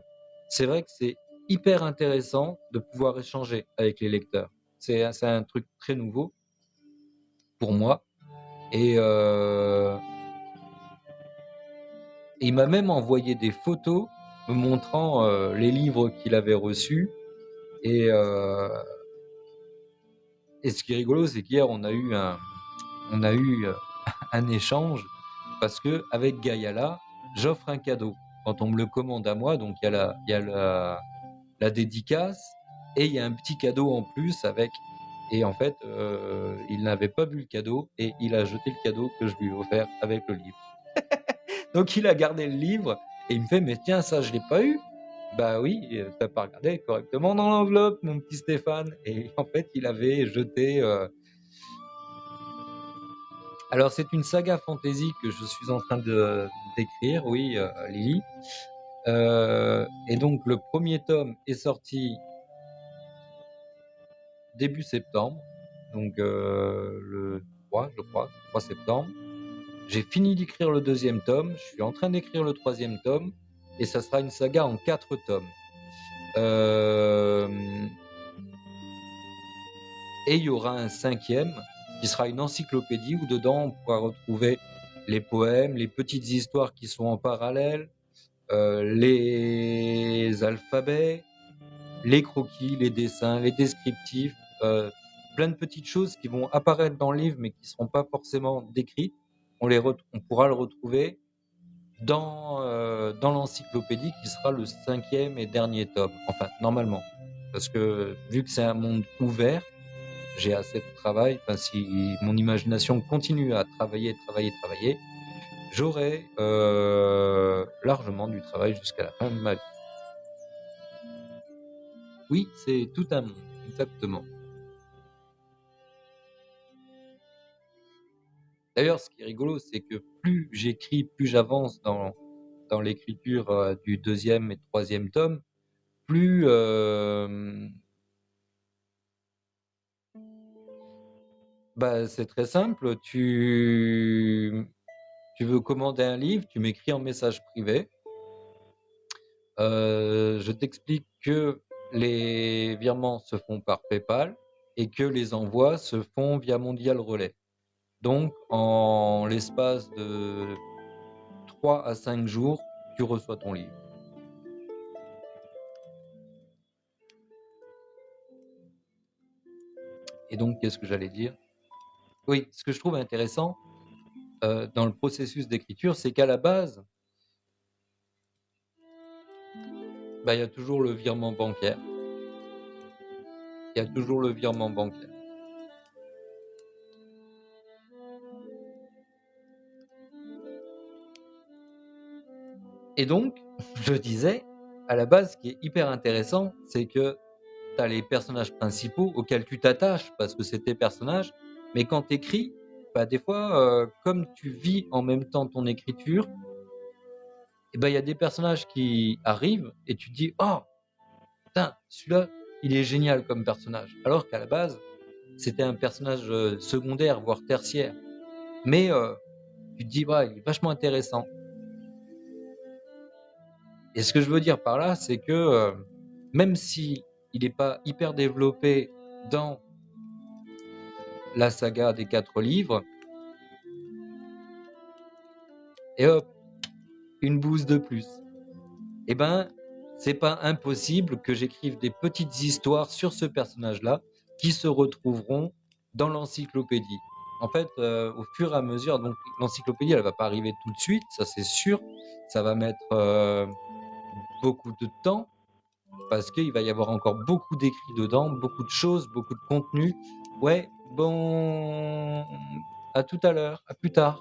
c'est vrai que c'est hyper intéressant de pouvoir échanger avec les lecteurs. C'est un truc très nouveau pour moi. Et il m'a même envoyé des photos me montrant les livres qu'il avait reçus. Et ce qui est rigolo, c'est qu'hier, on a eu un échange parce que avec Gaiala, j'offre un cadeau. Quand on me le commande à moi, donc il y a la dédicace et il y a un petit cadeau en plus avec. Et en fait, il n'avait pas vu le cadeau et il a jeté le cadeau que je lui ai offert avec le livre. Donc il a gardé le livre et il me fait mais tiens ça je l'ai pas eu. Bah oui, t'as pas regardé correctement dans l'enveloppe mon petit Stéphane. Et en fait il avait jeté. Alors c'est une saga fantasy que je suis en train d'écrire, oui Lily. Et donc le premier tome est sorti début septembre, donc le 3 je crois, 3 septembre. J'ai fini d'écrire le 2e tome, je suis en train d'écrire le 3e tome, et ça sera une saga en 4 tomes. Et il y aura un 5e qui sera une encyclopédie où dedans on pourra retrouver les poèmes, les petites histoires qui sont en parallèle, les alphabets, les croquis, les dessins, les descriptifs, plein de petites choses qui vont apparaître dans le livre mais qui ne seront pas forcément décrites. On pourra le retrouver dans l'encyclopédie qui sera le 5e et dernier tome. Enfin, normalement. Parce que vu que c'est un monde ouvert, j'ai assez de travail. Enfin, si mon imagination continue à travailler, j'aurai largement du travail jusqu'à la fin de ma vie. Oui, c'est tout un monde, exactement. D'ailleurs, ce qui est rigolo, c'est que plus j'écris, plus j'avance dans l'écriture du deuxième et troisième tome, plus c'est très simple. Tu veux commander un livre, tu m'écris en message privé. Je t'explique que les virements se font par PayPal et que les envois se font via Mondial Relais. Donc, en l'espace de 3 à 5 jours, tu reçois ton livre. Et donc, qu'est-ce que j'allais dire? Oui, ce que je trouve intéressant dans le processus d'écriture, c'est qu'à la base, il y a toujours le virement bancaire. Il y a toujours le virement bancaire. Et donc, je disais, à la base, ce qui est hyper intéressant, c'est que tu as les personnages principaux auxquels tu t'attaches parce que c'est tes personnages, mais quand tu écris, des fois, comme tu vis en même temps ton écriture, il y a des personnages qui arrivent et tu te dis « Oh, putain, celui-là, il est génial comme personnage », alors qu'à la base, c'était un personnage secondaire, voire tertiaire. Mais tu te dis « il est vachement intéressant ». Et ce que je veux dire par là, c'est que même si il n'est pas hyper développé dans la saga des 4 livres, et hop, une bouse de plus. Eh ben, c'est pas impossible que j'écrive des petites histoires sur ce personnage-là qui se retrouveront dans l'encyclopédie. En fait, au fur et à mesure, donc l'encyclopédie, elle va pas arriver tout de suite, ça c'est sûr. Ça va mettre beaucoup de temps parce qu'il va y avoir encore beaucoup d'écrits dedans, beaucoup de choses, beaucoup de contenu. Ouais, bon, à tout à l'heure, à plus tard.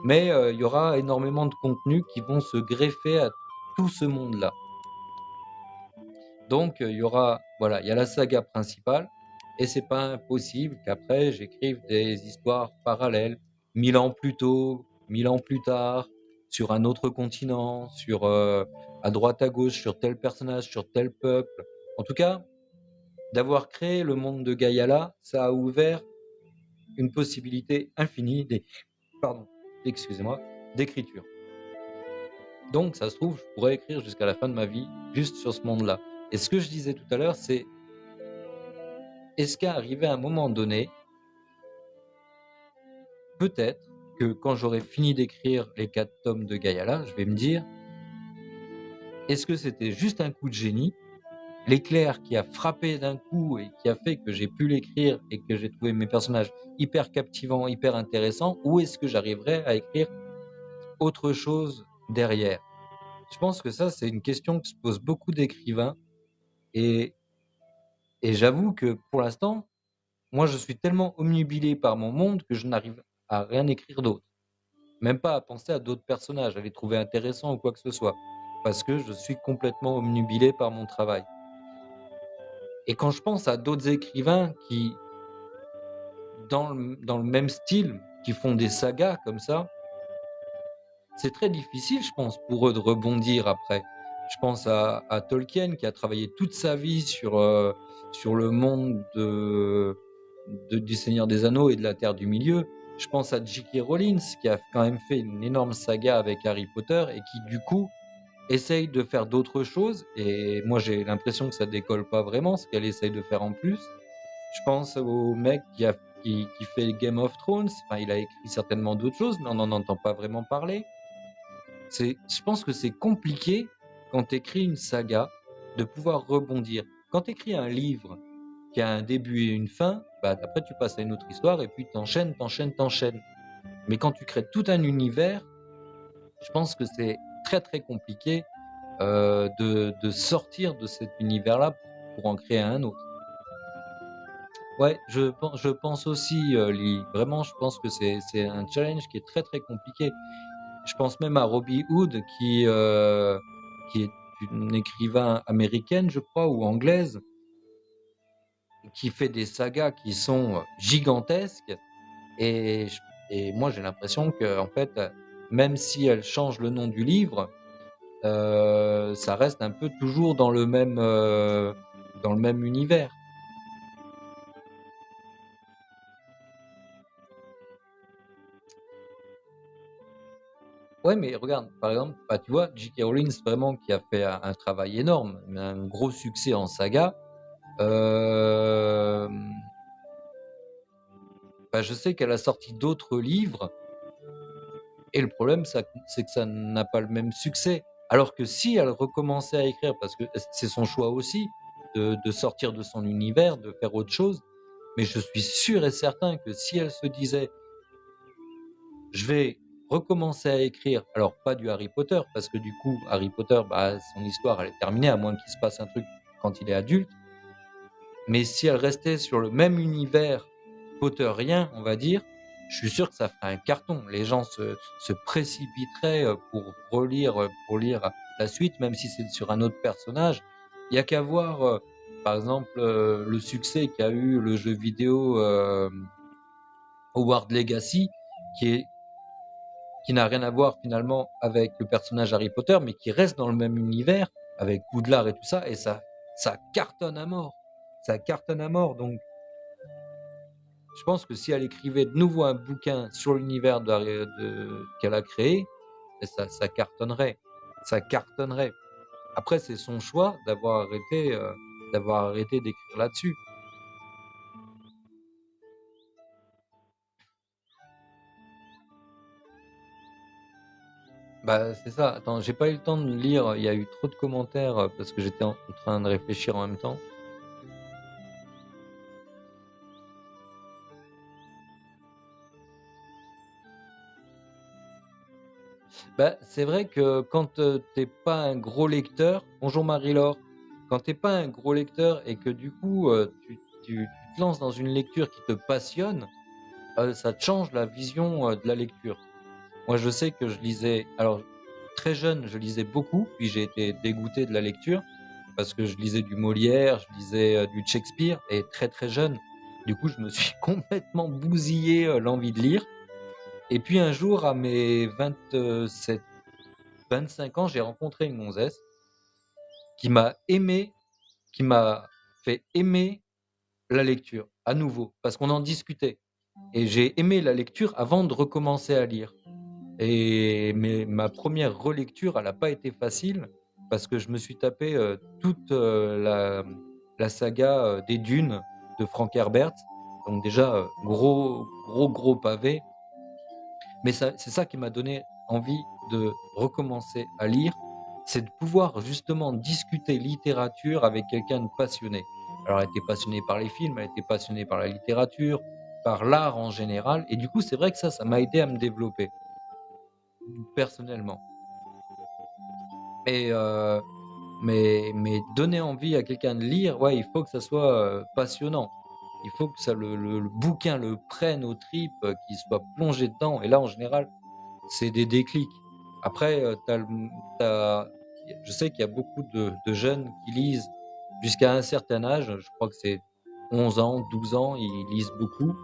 Mais il y aura énormément de contenus qui vont se greffer à tout ce monde-là. Donc il y aura, voilà, il y a la saga principale, et c'est pas impossible qu'après j'écrive des histoires parallèles, 1000 ans plus tôt, 1000 ans plus tard, sur un autre continent, sur à droite à gauche, sur tel personnage, sur tel peuple. En tout cas, d'avoir créé le monde de Gaiala, ça a ouvert une possibilité infinie excusez-moi, d'écriture. Donc, ça se trouve, je pourrais écrire jusqu'à la fin de ma vie juste sur ce monde-là. Et ce que je disais tout à l'heure, c'est est-ce qu'à arriver à un moment donné, peut-être que quand j'aurai fini d'écrire les 4 tomes de Gaiala, je vais me dire est-ce que c'était juste un coup de génie, l'éclair qui a frappé d'un coup et qui a fait que j'ai pu l'écrire et que j'ai trouvé mes personnages hyper captivants, hyper intéressants, ou est-ce que j'arriverai à écrire autre chose derrière? Je pense que ça, c'est une question que se posent beaucoup d'écrivains, et j'avoue que pour l'instant, moi, je suis tellement omnubilé par mon monde que je n'arrive à rien écrire d'autre. Même pas à penser à d'autres personnages, à les trouver intéressants ou quoi que ce soit. Parce que je suis complètement omnubilé par mon travail. Et quand je pense à d'autres écrivains qui, dans le même style, qui font des sagas comme ça, c'est très difficile, je pense, pour eux de rebondir après. Je pense à Tolkien qui a travaillé toute sa vie sur le monde du Seigneur des Anneaux et de la Terre du Milieu. Je pense à J.K. Rowling qui a quand même fait une énorme saga avec Harry Potter et qui du coup essaye de faire d'autres choses. Et moi j'ai l'impression que ça décolle pas vraiment ce qu'elle essaye de faire en plus. Je pense au mec qui fait Game of Thrones. Enfin, il a écrit certainement d'autres choses, mais on n'en entend pas vraiment parler. Je pense que c'est compliqué quand tu écris une saga de pouvoir rebondir. Quand tu écris un livre qui a un début et une fin, après tu passes à une autre histoire et puis t'enchaînes. Mais quand tu crées tout un univers, je pense que c'est très très compliqué de sortir de cet univers-là pour en créer un autre. Ouais, je pense aussi, Lee. Vraiment, je pense que c'est un challenge qui est très très compliqué. Je pense même à Robbie Hood qui est une écrivain américaine, je crois, ou anglaise, qui fait des sagas qui sont gigantesques Et, et moi, j'ai l'impression que, en fait, même si elle change le nom du livre, ça reste un peu toujours dans le même univers. Ouais, mais regarde, par exemple, bah, tu vois, J.K. Rowling, vraiment qui a fait un travail énorme, un gros succès en saga. Hem, Bah, je sais qu'elle a sorti d'autres livres et le problème c'est que ça n'a pas le même succès. Alors que si elle recommençait à écrire, parce que c'est son choix aussi de sortir de son univers, de faire autre chose, mais je suis sûr et certain que si elle se disait: «Je vais recommencer à écrire», alors pas du Harry Potter, parce que du coup Harry Potter, bah, son histoire elle est terminée à moins qu'il se passe un truc quand il est adulte. Mais si elle restait sur le même univers potterien, on va dire, je suis sûr que ça ferait un carton. Les gens se précipiteraient, pour lire la suite, même si c'est sur un autre personnage. Il y a qu'à voir, par exemple, le succès qu'a eu le jeu vidéo, Hogwarts Legacy, qui est qui n'a rien à voir finalement avec le personnage Harry Potter, mais qui reste dans le même univers, avec Poudlard et tout ça, et ça cartonne à mort. Ça cartonne à mort, donc je pense que si elle écrivait de nouveau un bouquin sur l'univers qu'elle a créé, ça cartonnerait. Ça cartonnerait. Après, c'est son choix d'avoir arrêté d'écrire là-dessus. Bah, c'est ça. Attends, j'ai pas eu le temps de lire. Il y a eu trop de commentaires parce que j'étais en train de réfléchir en même temps. Bah, c'est vrai que quand t'es pas un gros lecteur, bonjour Marie-Laure, quand t'es pas un gros lecteur et que du coup tu te lances dans une lecture qui te passionne, ça te change la vision de la lecture. Moi, je sais que je lisais, alors très jeune, je lisais beaucoup, puis j'ai été dégoûté de la lecture parce que je lisais du Molière, je lisais du Shakespeare, et très très jeune, du coup, je me suis complètement bousillé l'envie de lire. Et puis un jour, à mes 27, 25 ans, j'ai rencontré une gonzesse qui m'a aimé, qui m'a fait aimer la lecture à nouveau, parce qu'on en discutait. Et j'ai aimé la lecture avant de recommencer à lire. Mais ma première relecture, elle n'a pas été facile parce que je me suis tapé toute la saga des Dunes de Frank Herbert. Donc déjà, gros pavé. Mais c'est ça qui m'a donné envie de recommencer à lire, c'est de pouvoir justement discuter littérature avec quelqu'un de passionné. Alors elle était passionnée par les films, elle était passionnée par la littérature, par l'art en général. Et du coup, c'est vrai que ça m'a aidé à me développer personnellement. Et mais donner envie à quelqu'un de lire, ouais, il faut que ça soit passionnant. Il faut que le bouquin le prenne aux tripes, qu'il soit plongé dedans. Et là, en général, c'est des déclics. Après, je sais qu'il y a beaucoup de jeunes qui lisent jusqu'à un certain âge. Je crois que c'est 11 ans, 12 ans, ils lisent beaucoup.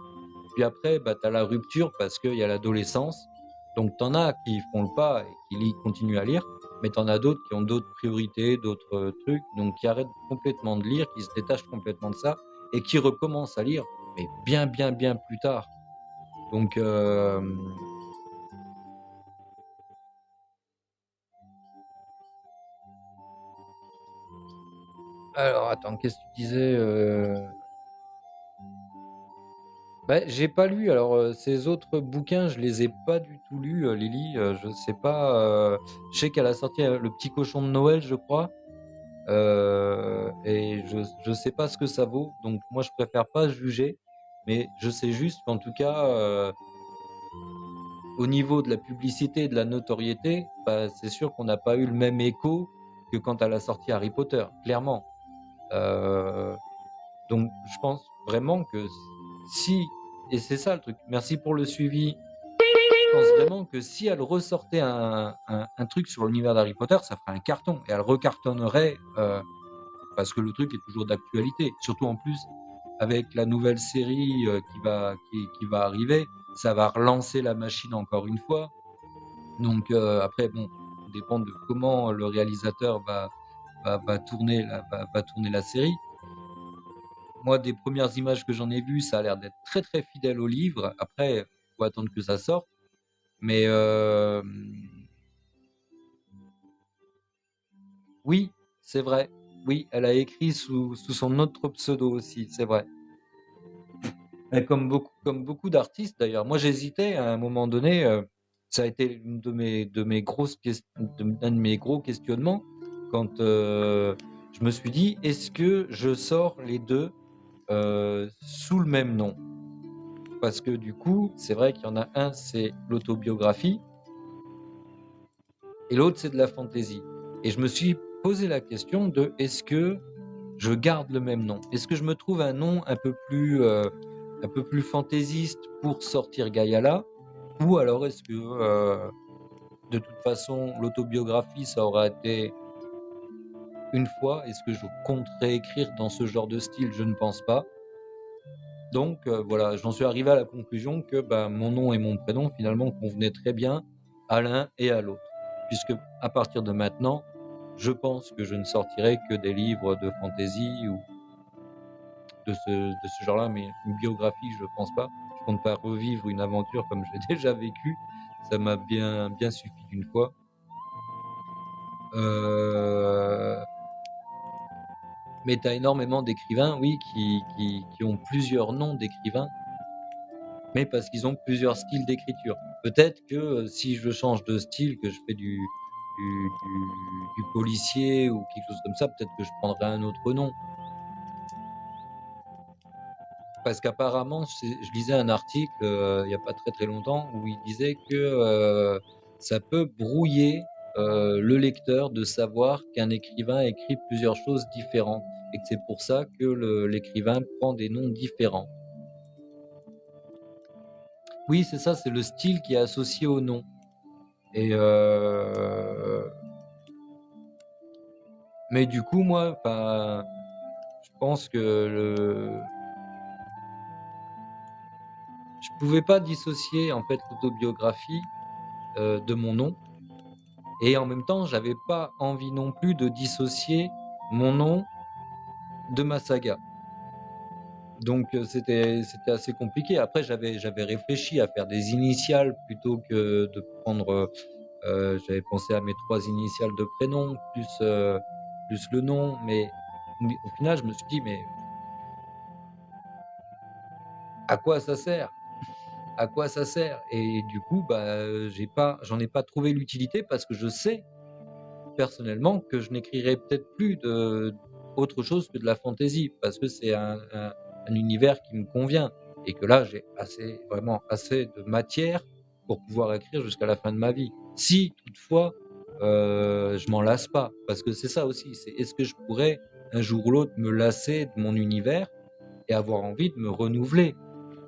Puis après, bah, tu as la rupture parce qu'il y a l'adolescence. Donc, tu en as qui font le pas et qui continuent à lire, mais tu en as d'autres qui ont d'autres priorités, d'autres trucs, donc qui arrêtent complètement de lire, qui se détachent complètement de ça et qui recommencent à lire, mais bien plus tard. Donc, alors attends, qu'est-ce que tu disais Bah, j'ai pas lu. Alors, ces autres bouquins, je les ai pas du tout lus, Lily. Je sais pas. Je sais qu'elle a sorti Le Petit Cochon de Noël, je crois. Et je sais pas ce que ça vaut. Donc, moi, je préfère pas juger. Mais je sais juste qu'en tout cas, au niveau de la publicité et de la notoriété, bah, c'est sûr qu'on n'a pas eu le même écho que quand elle a sorti Harry Potter, clairement. Euh, donc, je pense vraiment que si, et c'est ça le truc, merci pour le suivi, je pense vraiment que si elle ressortait un truc sur l'univers d'Harry Potter, ça ferait un carton, et elle recartonnerait, parce que le truc est toujours d'actualité, surtout en plus avec la nouvelle série qui va arriver. ça va relancer la machine encore une fois. Donc après, bon, tout dépend de comment le réalisateur va tourner la série. Moi, des premières images que j'en ai vues, ça a l'air d'être très très fidèle au livre. Après, faut attendre que ça sorte. Mais oui, c'est vrai. Oui, elle a écrit sous son autre pseudo aussi, c'est vrai. Et comme beaucoup d'artistes d'ailleurs. Moi, j'hésitais à un moment donné. Ça a été une un de mes gros questionnements quand je me suis dit, est-ce que je sors les deux sous le même nom? Parce que du coup, c'est vrai qu'il y en a un, c'est l'autobiographie, et l'autre, c'est de la fantaisie. Et je me suis posé la question de, est-ce que je garde le même nom? Est-ce que je me trouve un nom un peu plus fantaisiste pour sortir Gaiala? Ou alors est-ce que, de toute façon, l'autobiographie, ça aura été une fois? Est-ce que je compte réécrire dans ce genre de style? Je ne pense pas. Donc voilà, j'en suis arrivé à la conclusion que ben, mon nom et mon prénom finalement convenaient très bien à l'un et à l'autre. Puisque à partir de maintenant, je pense que je ne sortirai que des livres de fantasy ou de ce genre-là, mais une biographie, je pense pas. Je compte pas revivre une aventure comme j'ai déjà vécu. Ça m'a bien suffi d'une fois. Mais tu as énormément d'écrivains, oui, qui ont plusieurs noms d'écrivains, mais parce qu'ils ont plusieurs styles d'écriture. Peut-être que si je change de style, que je fais du policier ou quelque chose comme ça, peut-être que je prendrai un autre nom. Parce qu'apparemment, je lisais un article il n'y a pas très très longtemps où il disait que ça peut brouiller le lecteur de savoir qu'un écrivain écrit plusieurs choses différentes et que c'est pour ça que l'écrivain prend des noms différents. Oui, c'est ça, c'est le style qui est associé au nom. Et mais du coup, moi, je pense que je pouvais pas dissocier en fait l'autobiographie de mon nom. Et en même temps, j'avais pas envie non plus de dissocier mon nom de ma saga. Donc c'était assez compliqué. Après, j'avais réfléchi à faire des initiales plutôt que de prendre. J'avais pensé à mes 3 initiales de prénom plus le nom, mais au final, je me suis dit mais à quoi ça sert? À quoi ça sert? Et du coup, bah, j'en ai pas trouvé l'utilité parce que je sais personnellement que je n'écrirai peut-être plus autre chose que de la fantaisie parce que c'est un univers qui me convient et que là j'ai vraiment assez de matière pour pouvoir écrire jusqu'à la fin de ma vie. Si toutefois je m'en lasse pas, parce que c'est ça aussi, c'est est-ce que je pourrais un jour ou l'autre me lasser de mon univers et avoir envie de me renouveler?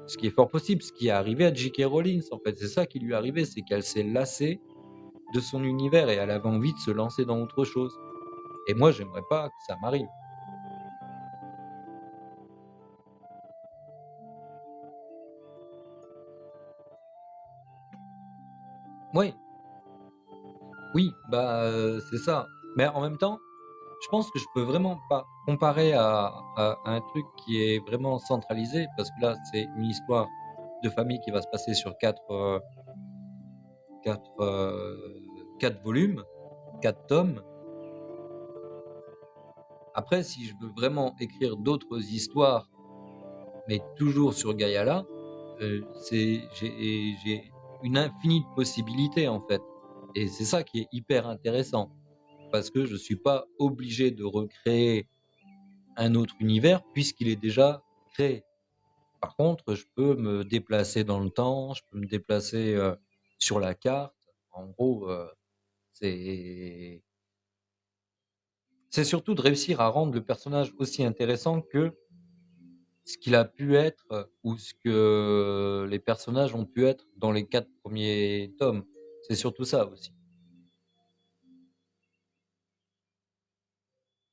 Ce qui est fort possible, ce qui est arrivé à J.K. Rowling en fait, c'est ça qui lui est arrivé, c'est qu'elle s'est lassée de son univers et elle avait envie de se lancer dans autre chose. Et moi, j'aimerais pas que ça m'arrive. Oui, oui, bah c'est ça. Mais en même temps, je pense que je peux vraiment pas comparer à un truc qui est vraiment centralisé parce que là, c'est une histoire de famille qui va se passer sur quatre, quatre volumes, 4 tomes. Après, si je veux vraiment écrire d'autres histoires, mais toujours sur Gaiala, j'ai une infinie de possibilités en fait. Et c'est ça qui est hyper intéressant, parce que je suis pas obligé de recréer un autre univers puisqu'il est déjà créé. Par contre, je peux me déplacer dans le temps, je peux me déplacer sur la carte. En gros, c'est c'est surtout de réussir à rendre le personnage aussi intéressant que ce qu'il a pu être ou ce que les personnages ont pu être dans les 4 premiers tomes. C'est surtout ça aussi.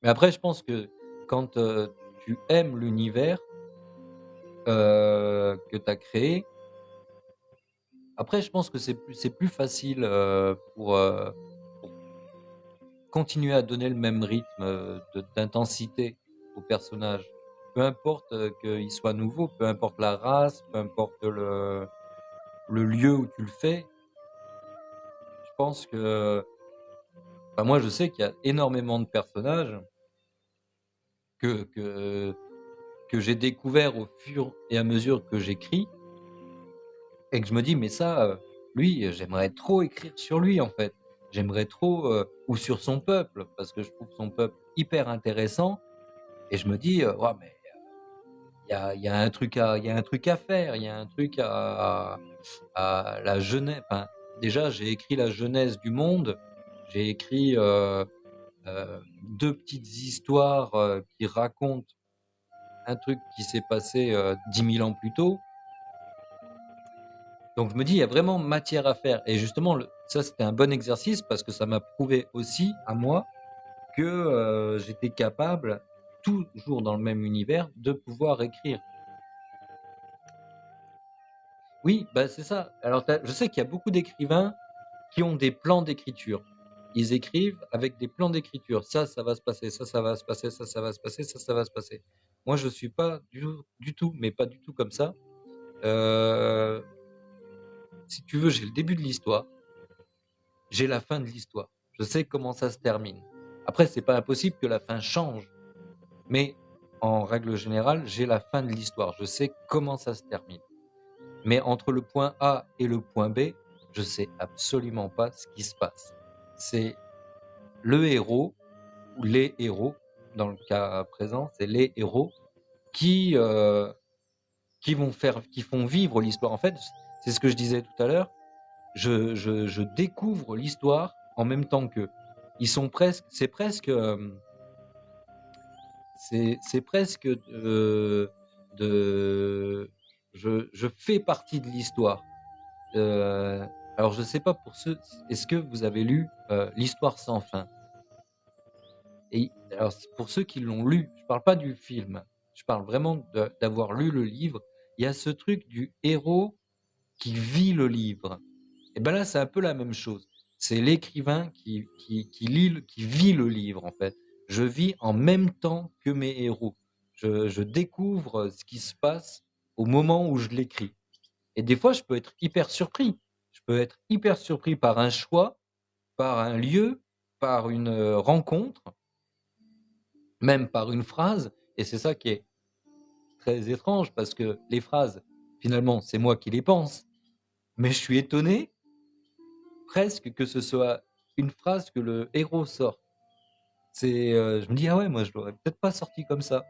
Mais après, je pense que quand tu aimes l'univers que tu as créé, Après, je pense que c'est plus facile pour continuer à donner le même rythme d'intensité au personnage. Peu importe qu'il soit nouveau, peu importe la race, peu importe le lieu où tu le fais. Je pense que, enfin, moi, je sais qu'il y a énormément de personnages que, que, que j'ai découvert au fur et à mesure que j'écris et que je me dis, mais ça, lui, j'aimerais trop écrire sur lui, en fait. J'aimerais trop, ou sur son peuple, parce que je trouve son peuple hyper intéressant. Et je me dis, ouais, mais il y a un truc à faire, il y a un truc à la genèse. Enfin, déjà, j'ai écrit la genèse du monde. J'ai écrit deux petites histoires qui racontent un truc qui s'est passé 10 000 ans plus tôt. Donc je me dis, il y a vraiment matière à faire. Et justement, ça, c'était un bon exercice parce que ça m'a prouvé aussi, à moi, que j'étais capable, toujours dans le même univers, de pouvoir écrire. Oui, bah c'est ça. Alors, je sais qu'il y a beaucoup d'écrivains qui ont des plans d'écriture. Ils écrivent avec des plans d'écriture. Ça va se passer, ça va se passer, ça va se passer, ça va se passer. Moi, je suis pas du tout, mais pas du tout comme ça. Euh, Si tu veux, j'ai le début de l'histoire, j'ai la fin de l'histoire. Je sais comment ça se termine. Après, c'est pas impossible que la fin change, mais en règle générale, j'ai la fin de l'histoire. Je sais comment ça se termine. Mais entre le point A et le point B, je sais absolument pas ce qui se passe. C'est le héros ou les héros, dans le cas présent, c'est les héros qui qui font vivre l'histoire. En fait, c'est ce que je disais tout à l'heure. Je découvre l'histoire en même temps qu'eux. Ils sont presque, c'est presque je fais partie de l'histoire. Alors je sais pas pour ceux, est-ce que vous avez lu l'histoire sans fin? Et alors pour ceux qui l'ont lu, je parle pas du film, je parle vraiment d'avoir lu le livre. Il y a ce truc du héros qui vit le livre. Et ben là, c'est un peu la même chose. C'est l'écrivain qui vit le livre, en fait. Je vis en même temps que mes héros. Je découvre ce qui se passe au moment où je l'écris. Et des fois, je peux être hyper surpris. Je peux être hyper surpris par un choix, par un lieu, par une rencontre, même par une phrase. Et c'est ça qui est très étrange parce que les phrases, finalement, c'est moi qui les pense. Mais je suis étonné presque que ce soit une phrase que le héros sort. Je me dis, ah ouais, moi je l'aurais peut-être pas sorti comme ça.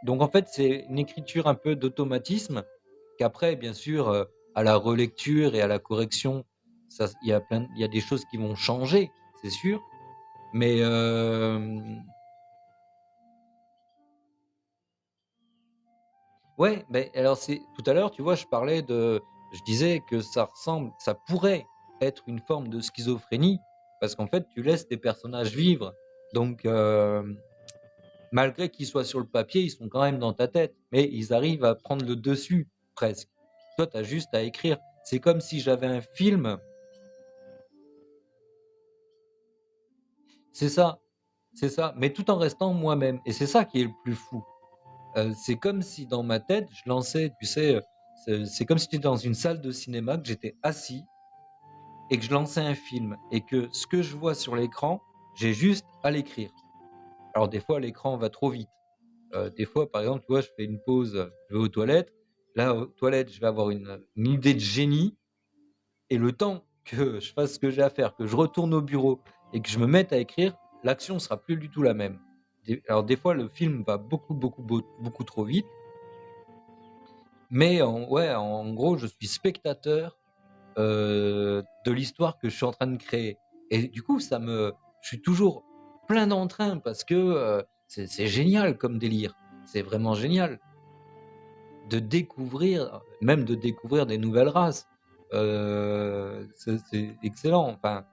Donc en fait, c'est une écriture un peu d'automatisme qu'après, bien sûr, à la relecture et à la correction, il y a des choses qui vont changer, c'est sûr. Mais ouais, mais alors tout à l'heure, tu vois, je disais que ça pourrait être une forme de schizophrénie parce qu'en fait, tu laisses tes personnages vivre. Donc, malgré qu'ils soient sur le papier, ils sont quand même dans ta tête, mais ils arrivent à prendre le dessus presque. Toi, tu as juste à écrire. C'est comme si j'avais un film. C'est ça, c'est ça, mais tout en restant moi-même. Et c'est ça qui est le plus fou. C'est comme si dans ma tête, je lançais, tu sais, c'est comme si j'étais dans une salle de cinéma, que j'étais assis et que je lançais un film et que ce que je vois sur l'écran, j'ai juste à l'écrire. Alors des fois, l'écran va trop vite. Des fois, par exemple, tu vois, je fais une pause, je vais aux toilettes. Là, aux toilettes, je vais avoir une idée de génie et le temps que je fasse ce que j'ai à faire, que je retourne au bureau et que je me mette à écrire, l'action sera plus du tout la même. Alors des fois, le film va beaucoup trop vite. Mais ouais, en gros, je suis spectateur de l'histoire que je suis en train de créer. Et du coup, je suis toujours plein d'entrain parce que c'est génial comme délire. C'est vraiment génial de découvrir, même de découvrir des nouvelles races. C'est excellent. Enfin,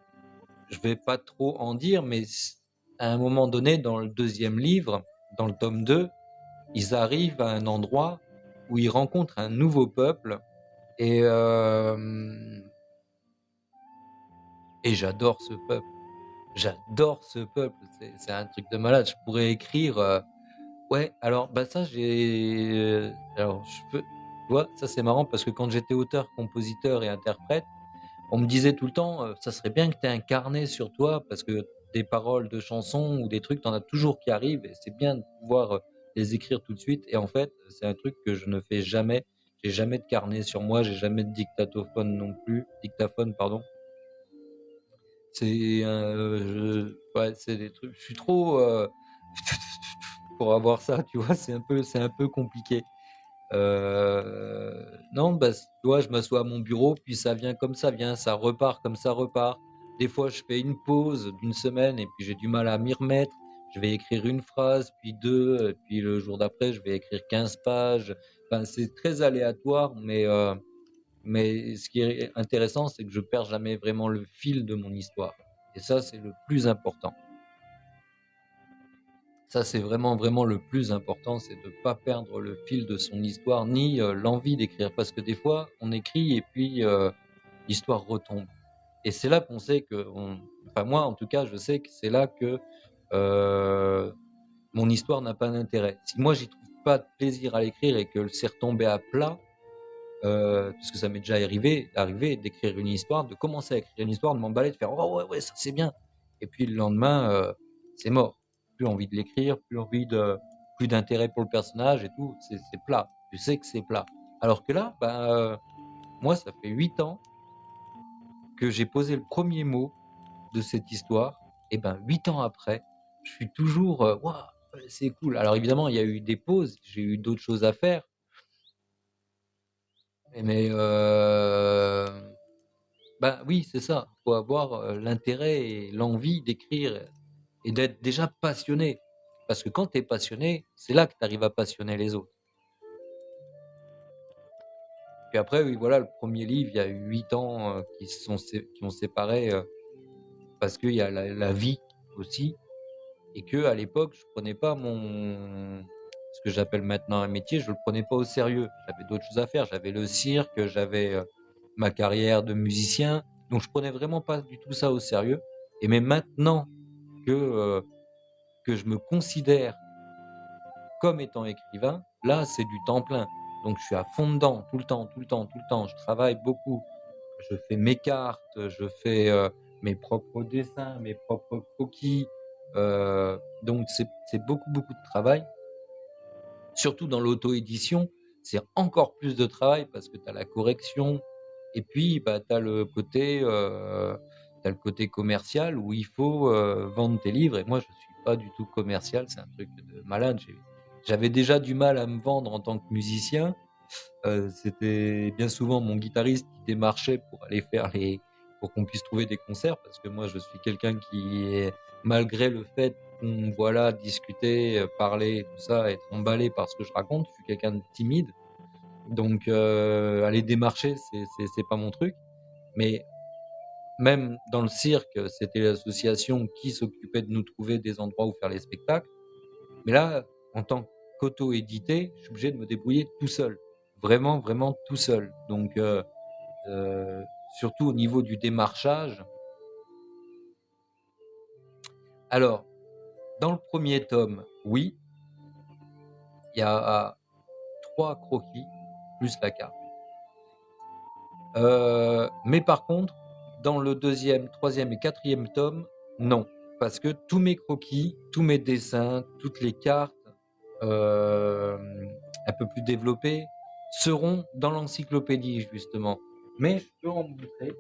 je vais pas trop en dire, mais à un moment donné, dans le deuxième livre, dans le tome 2, ils arrivent à un endroit où ils rencontrent un nouveau peuple Et, et j'adore ce peuple. J'adore ce peuple. C'est un truc de malade. Je pourrais écrire. Ouais, alors bah ça alors je peux. Tu vois, ça c'est marrant parce que quand j'étais auteur, compositeur et interprète, on me disait tout le temps, ça serait bien que tu aies un carnet sur toi parce que des paroles de chansons ou des trucs, t'en as toujours qui arrivent et c'est bien de pouvoir les écrire tout de suite. Et en fait, c'est un truc que je ne fais jamais. J'ai jamais de carnet sur moi, j'ai jamais de dictaphone non plus, dictaphone, pardon. Ouais, c'est des trucs. Je suis trop pour avoir ça, tu vois. C'est un peu compliqué. Non, bah, tu vois, je m'assois à mon bureau, puis ça vient comme ça vient, ça repart comme ça repart. Des fois, je fais une pause d'une semaine et puis j'ai du mal à m'y remettre. Je vais écrire une phrase, puis deux, et puis le jour d'après, je vais écrire 15 pages. Enfin, c'est très aléatoire, mais ce qui est intéressant, c'est que je perds jamais vraiment le fil de mon histoire. Et ça, c'est le plus important. Ça, c'est vraiment, vraiment le plus important, c'est de ne pas perdre le fil de son histoire, ni l'envie d'écrire. Parce que des fois, on écrit et puis l'histoire retombe. Et c'est là qu'on sait que, enfin moi en tout cas, je sais que c'est là que euh, mon histoire n'a pas d'intérêt. Si moi j'y trouve pas de plaisir à l'écrire et que c'est retombé à plat, parce que ça m'est déjà arrivé d'écrire une histoire, de commencer à écrire une histoire, de m'emballer, de faire oh ouais ouais ça c'est bien, et puis le lendemain c'est mort, plus envie de l'écrire, plus d'intérêt pour le personnage et tout, c'est plat, tu sais que c'est plat. Alors que là, moi ça fait 8 ans que j'ai posé le premier mot de cette histoire, et 8 ans après, je suis toujours waouh, c'est cool. Alors évidemment, il y a eu des pauses, j'ai eu d'autres choses à faire, mais oui, c'est ça. Faut avoir l'intérêt et l'envie d'écrire et d'être déjà passionné. Parce que quand tu es passionné, c'est là que tu arrives à passionner les autres. Puis après, oui, voilà, le premier livre, il y a eu 8 ans qui ont séparé parce qu'il y a la vie aussi. Et que à l'époque, je prenais pas ce que j'appelle maintenant un métier, je le prenais pas au sérieux. J'avais d'autres choses à faire. J'avais le cirque, j'avais ma carrière de musicien. Donc je prenais vraiment pas du tout ça au sérieux. Et mais maintenant que, euh, que je me considère comme étant écrivain, là, c'est du temps plein. Donc je suis à fond dedans, tout le temps, tout le temps, tout le temps. Je travaille beaucoup. Je fais mes cartes, je fais mes propres dessins, mes propres croquis. Donc c'est beaucoup, beaucoup de travail. Surtout dans l'auto-édition, c'est encore plus de travail parce que tu as la correction et puis tu as le côté commercial où il faut vendre tes livres. Et moi, je suis pas du tout commercial, c'est un truc de malade. J'avais déjà du mal à me vendre en tant que musicien. C'était bien souvent mon guitariste qui démarchait pour aller pour qu'on puisse trouver des concerts parce que moi, je suis quelqu'un qui est, malgré le fait qu'on voit là discuter, parler, tout ça, être emballé par ce que je raconte, je suis quelqu'un de timide. Donc, aller démarcher, c'est pas mon truc. Mais même dans le cirque, c'était l'association qui s'occupait de nous trouver des endroits où faire les spectacles. Mais là, en tant qu'auto-édité, je suis obligé de me débrouiller tout seul. Vraiment, vraiment tout seul. Donc, surtout au niveau du démarchage. Alors, dans le premier tome, oui, il y a 3 croquis plus la carte. Mais par contre, dans le deuxième, troisième et quatrième tome, non. Parce que tous mes croquis, tous mes dessins, toutes les cartes un peu plus développées seront dans l'encyclopédie, justement. Mais je peux en montrer.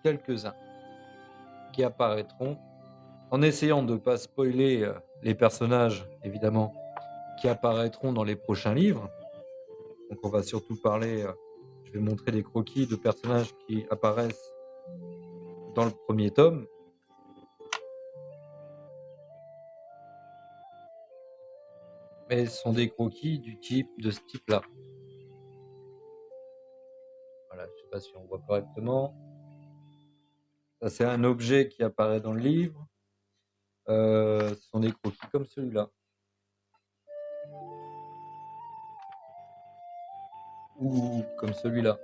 Quelques-uns qui apparaîtront en essayant de ne pas spoiler les personnages, évidemment, qui apparaîtront dans les prochains livres. Donc on va surtout parler, je vais montrer des croquis de personnages qui apparaissent dans le premier tome. Mais ce sont des croquis de ce type-là. Voilà, je sais pas si on voit correctement. Ça, c'est un objet qui apparaît dans le livre. Ce sont des croquis comme celui-là. Ou comme celui-là.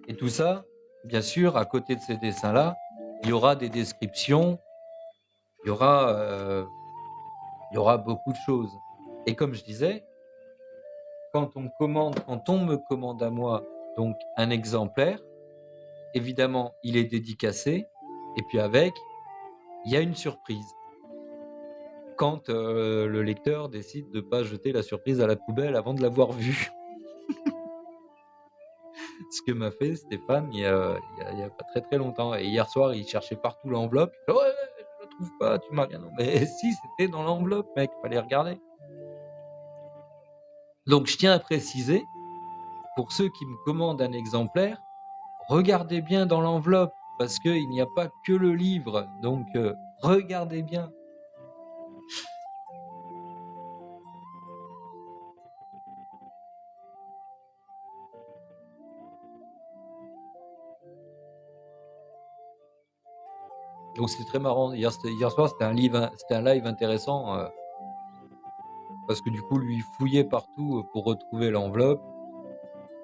Et tout ça, bien sûr, à côté de ces dessins-là, il y aura des descriptions, il y aura beaucoup de choses. Et comme je disais, quand on me commande à moi donc un exemplaire, évidemment, il est dédicacé, et puis avec, il y a une surprise. Quand le lecteur décide de ne pas jeter la surprise à la poubelle avant de l'avoir vue. Ce que m'a fait Stéphane il y a pas très très longtemps. Et hier soir, il cherchait partout l'enveloppe. Ouais, je la trouve pas, tu m'as rien. Mais si, c'était dans l'enveloppe, mec, fallait regarder. Donc je tiens à préciser, pour ceux qui me commandent un exemplaire, regardez bien dans l'enveloppe, parce qu'il n'y a pas que le livre. Donc regardez bien. Donc c'était très marrant. Hier soir, c'était un live intéressant. Parce que du coup, lui, il fouillait partout pour retrouver l'enveloppe.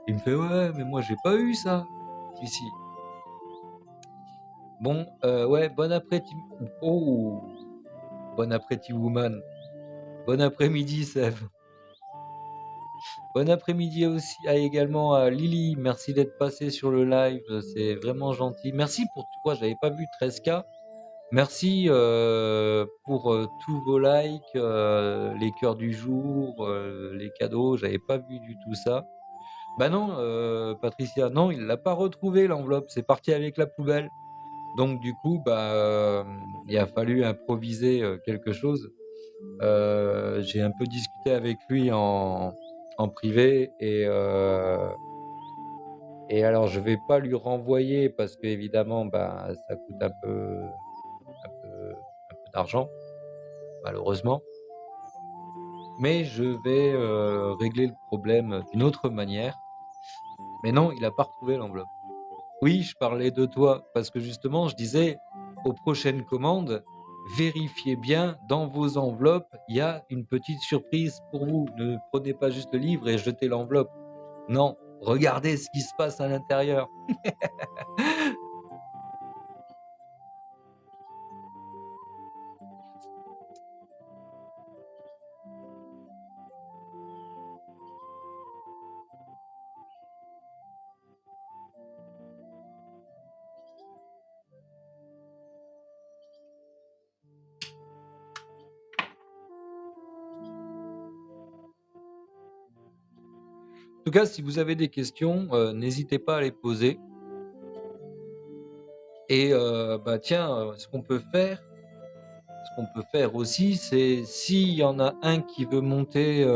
Il me fait « Ouais, mais moi, j'ai pas eu ça. » Si. Bon, ouais, bon après-midi. Oh, bon après-midi, woman. Bon après-midi, Sève. Bon après-midi aussi également à Lily. Merci d'être passé sur le live. C'est vraiment gentil. Merci pour tout. Quoi, j'avais pas vu 13K. Merci pour tous vos likes, les cœurs du jour, les cadeaux. J'avais pas vu du tout ça. Bah non, Patricia, non, il l'a pas retrouvé l'enveloppe. C'est parti avec la poubelle. Donc du coup, il a fallu improviser quelque chose. J'ai un peu discuté avec lui en privé et alors je vais pas lui renvoyer parce que évidemment, ça coûte un peu d'argent, malheureusement. Mais je vais régler le problème d'une autre manière. Mais non, il a pas retrouvé l'enveloppe. Oui, je parlais de toi parce que justement, je disais aux prochaines commandes, vérifiez bien dans vos enveloppes, il y a une petite surprise pour vous. Ne prenez pas juste le livre et jetez l'enveloppe. Non, regardez ce qui se passe à l'intérieur. En tout cas, si vous avez des questions, n'hésitez pas à les poser. Et tiens, ce qu'on peut faire aussi, c'est s'il y en a un qui veut monter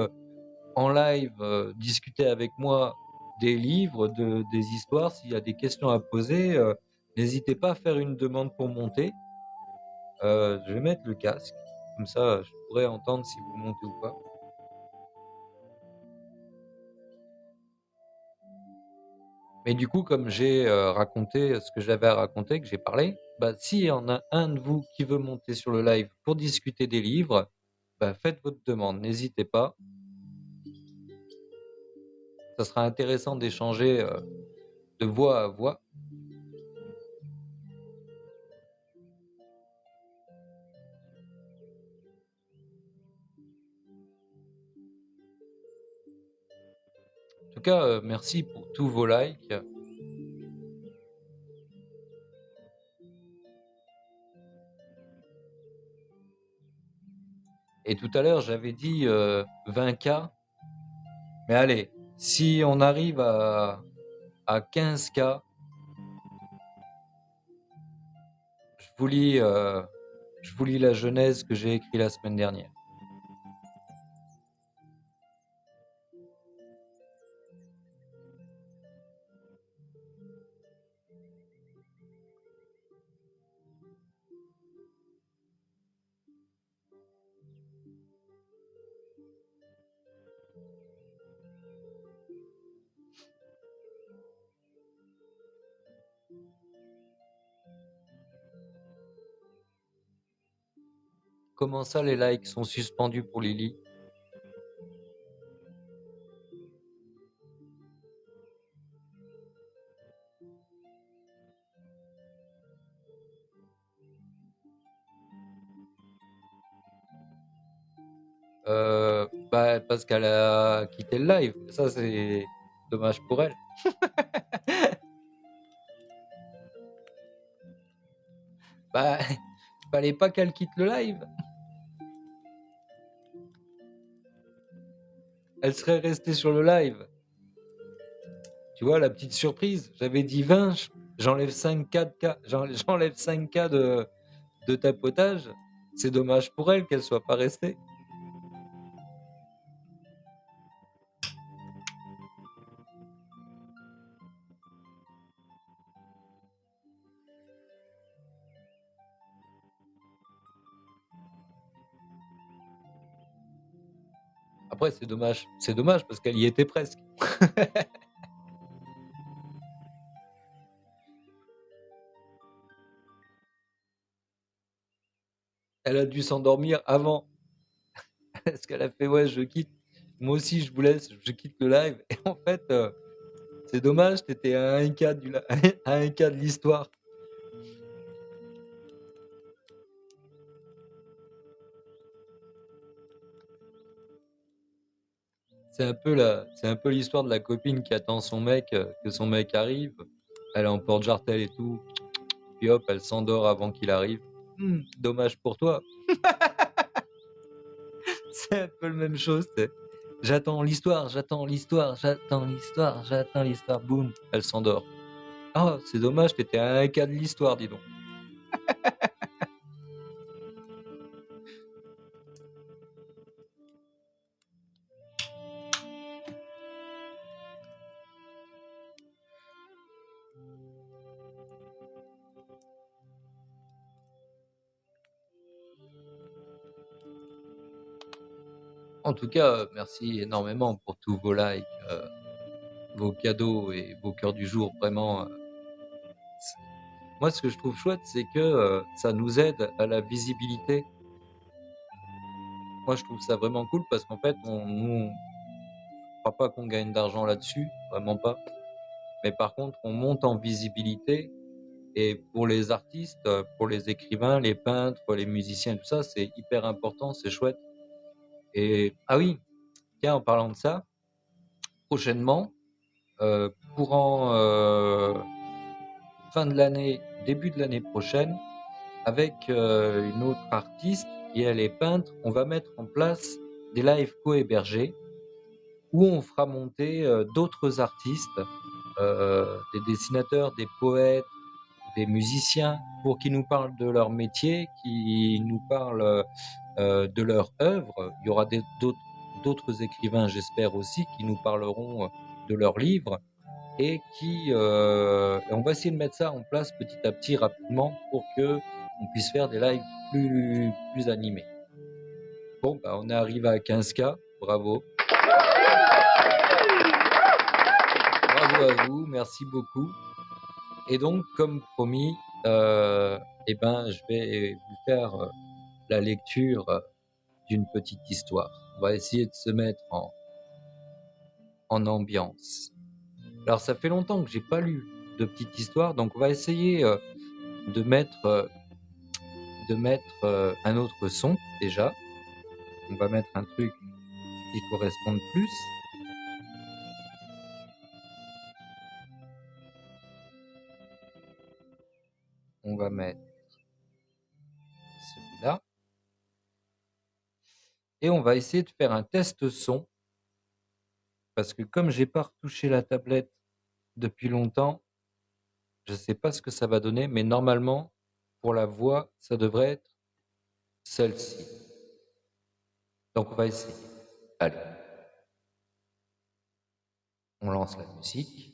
en live, discuter avec moi des livres, des histoires, s'il y a des questions à poser, n'hésitez pas à faire une demande pour monter. Je vais mettre le casque, comme ça je pourrais entendre si vous montez ou pas. Mais du coup, comme j'ai raconté ce que j'avais à raconter, que j'ai parlé, s'il y en a un de vous qui veut monter sur le live pour discuter des livres, faites votre demande, n'hésitez pas. Ça sera intéressant d'échanger de voix à voix. En tout cas, merci pour tous vos likes. Et tout à l'heure, j'avais dit 20K. Mais allez, si on arrive à 15K, je vous lis la Genèse que j'ai écrite la semaine dernière. Comment ça, les likes sont suspendus pour Lily? Bah, parce qu'elle a quitté le live. Ça, c'est dommage pour elle. Bah, fallait pas qu'elle quitte le live. Elle serait restée sur le live. Tu vois, la petite surprise. J'avais dit 20, j'enlève 5K j'enlève 5K de tapotage. C'est dommage pour elle qu'elle soit pas restée. Après, c'est dommage. C'est dommage parce qu'elle y était presque. Elle a dû s'endormir avant. Parce qu'elle a fait, ouais, je quitte. Moi aussi, je vous laisse, je quitte le live. Et en fait, c'est dommage, t'étais à 1K à 1K de l'histoire. C'est un peu l'histoire de la copine qui attend son mec, que son mec arrive. Elle est en porte-jartel et tout. Puis hop, elle s'endort avant qu'il arrive. Dommage pour toi. C'est un peu la même chose. J'attends l'histoire, j'attends l'histoire, j'attends l'histoire, j'attends l'histoire. Boum, elle s'endort. Ah, c'est dommage, t'étais à 1K de l'histoire, dis donc. En tout cas, merci énormément pour tous vos likes, vos cadeaux et vos cœurs du jour. Vraiment, moi, ce que je trouve chouette, c'est que ça nous aide à la visibilité. Moi, je trouve ça vraiment cool parce qu'en fait, nous, je crois pas qu'on gagne d'argent là-dessus, vraiment pas. Mais par contre, on monte en visibilité. Et pour les artistes, pour les écrivains, les peintres, les musiciens, tout ça, c'est hyper important, c'est chouette. Et ah oui, tiens, en parlant de ça, prochainement, courant fin de l'année, début de l'année prochaine, avec une autre artiste qui elle est peintre, on va mettre en place des lives co-hébergés où on fera monter d'autres artistes, des dessinateurs, des poètes, des musiciens, pour qu'ils nous parlent de leur métier, qui nous parlent de leur œuvre. Il y aura d'autres écrivains, j'espère aussi, qui nous parleront de leurs livres et on va essayer de mettre ça en place petit à petit, rapidement, pour que on puisse faire des lives plus animés. Bon, bah, on est arrivé à 15K, bravo. Bravo à vous, merci beaucoup. Et donc, comme promis, eh ben, je vais vous faire la lecture d'une petite histoire. On va essayer de se mettre en ambiance. Alors, ça fait longtemps que j'ai pas lu de petite histoire, donc on va essayer de mettre un autre son déjà. On va mettre un truc qui corresponde plus. On va mettre celui-là. Et on va essayer de faire un test son. Parce que comme j'ai pas retouché la tablette depuis longtemps, je sais pas ce que ça va donner, mais normalement, pour la voix, ça devrait être celle-ci. Donc on va essayer. Allez. On lance la musique.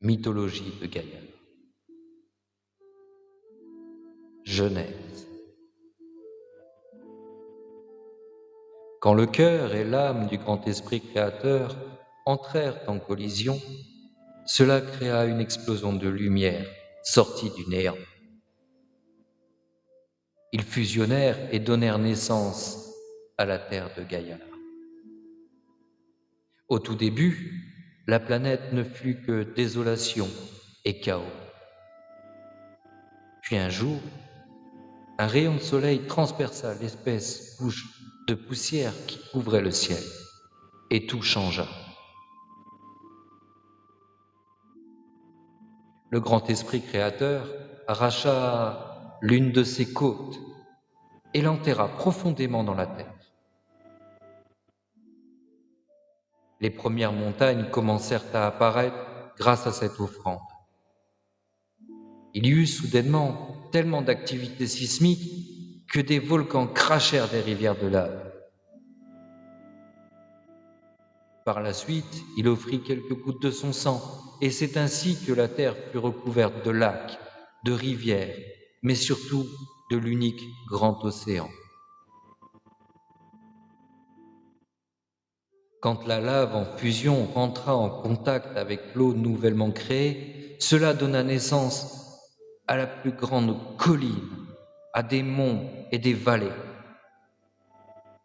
Mythologie de Gaïa. Genèse. Quand le cœur et l'âme du grand esprit créateur entrèrent en collision, cela créa une explosion de lumière sortie du néant. Ils fusionnèrent et donnèrent naissance à la terre de Gaïa. Au tout début, la planète ne fut que désolation et chaos. Puis un jour, un rayon de soleil transperça l'épaisse couche de poussière qui couvrait le ciel, et tout changea. Le grand esprit créateur arracha l'une de ses côtes et l'enterra profondément dans la terre. Les premières montagnes commencèrent à apparaître grâce à cette offrande. Il y eut soudainement tellement d'activités sismiques que des volcans crachèrent des rivières de lave. Par la suite, il offrit quelques gouttes de son sang, et c'est ainsi que la terre fut recouverte de lacs, de rivières, mais surtout de l'unique grand océan. Quand la lave en fusion rentra en contact avec l'eau nouvellement créée, cela donna naissance à la plus grande colline, à des monts et des vallées.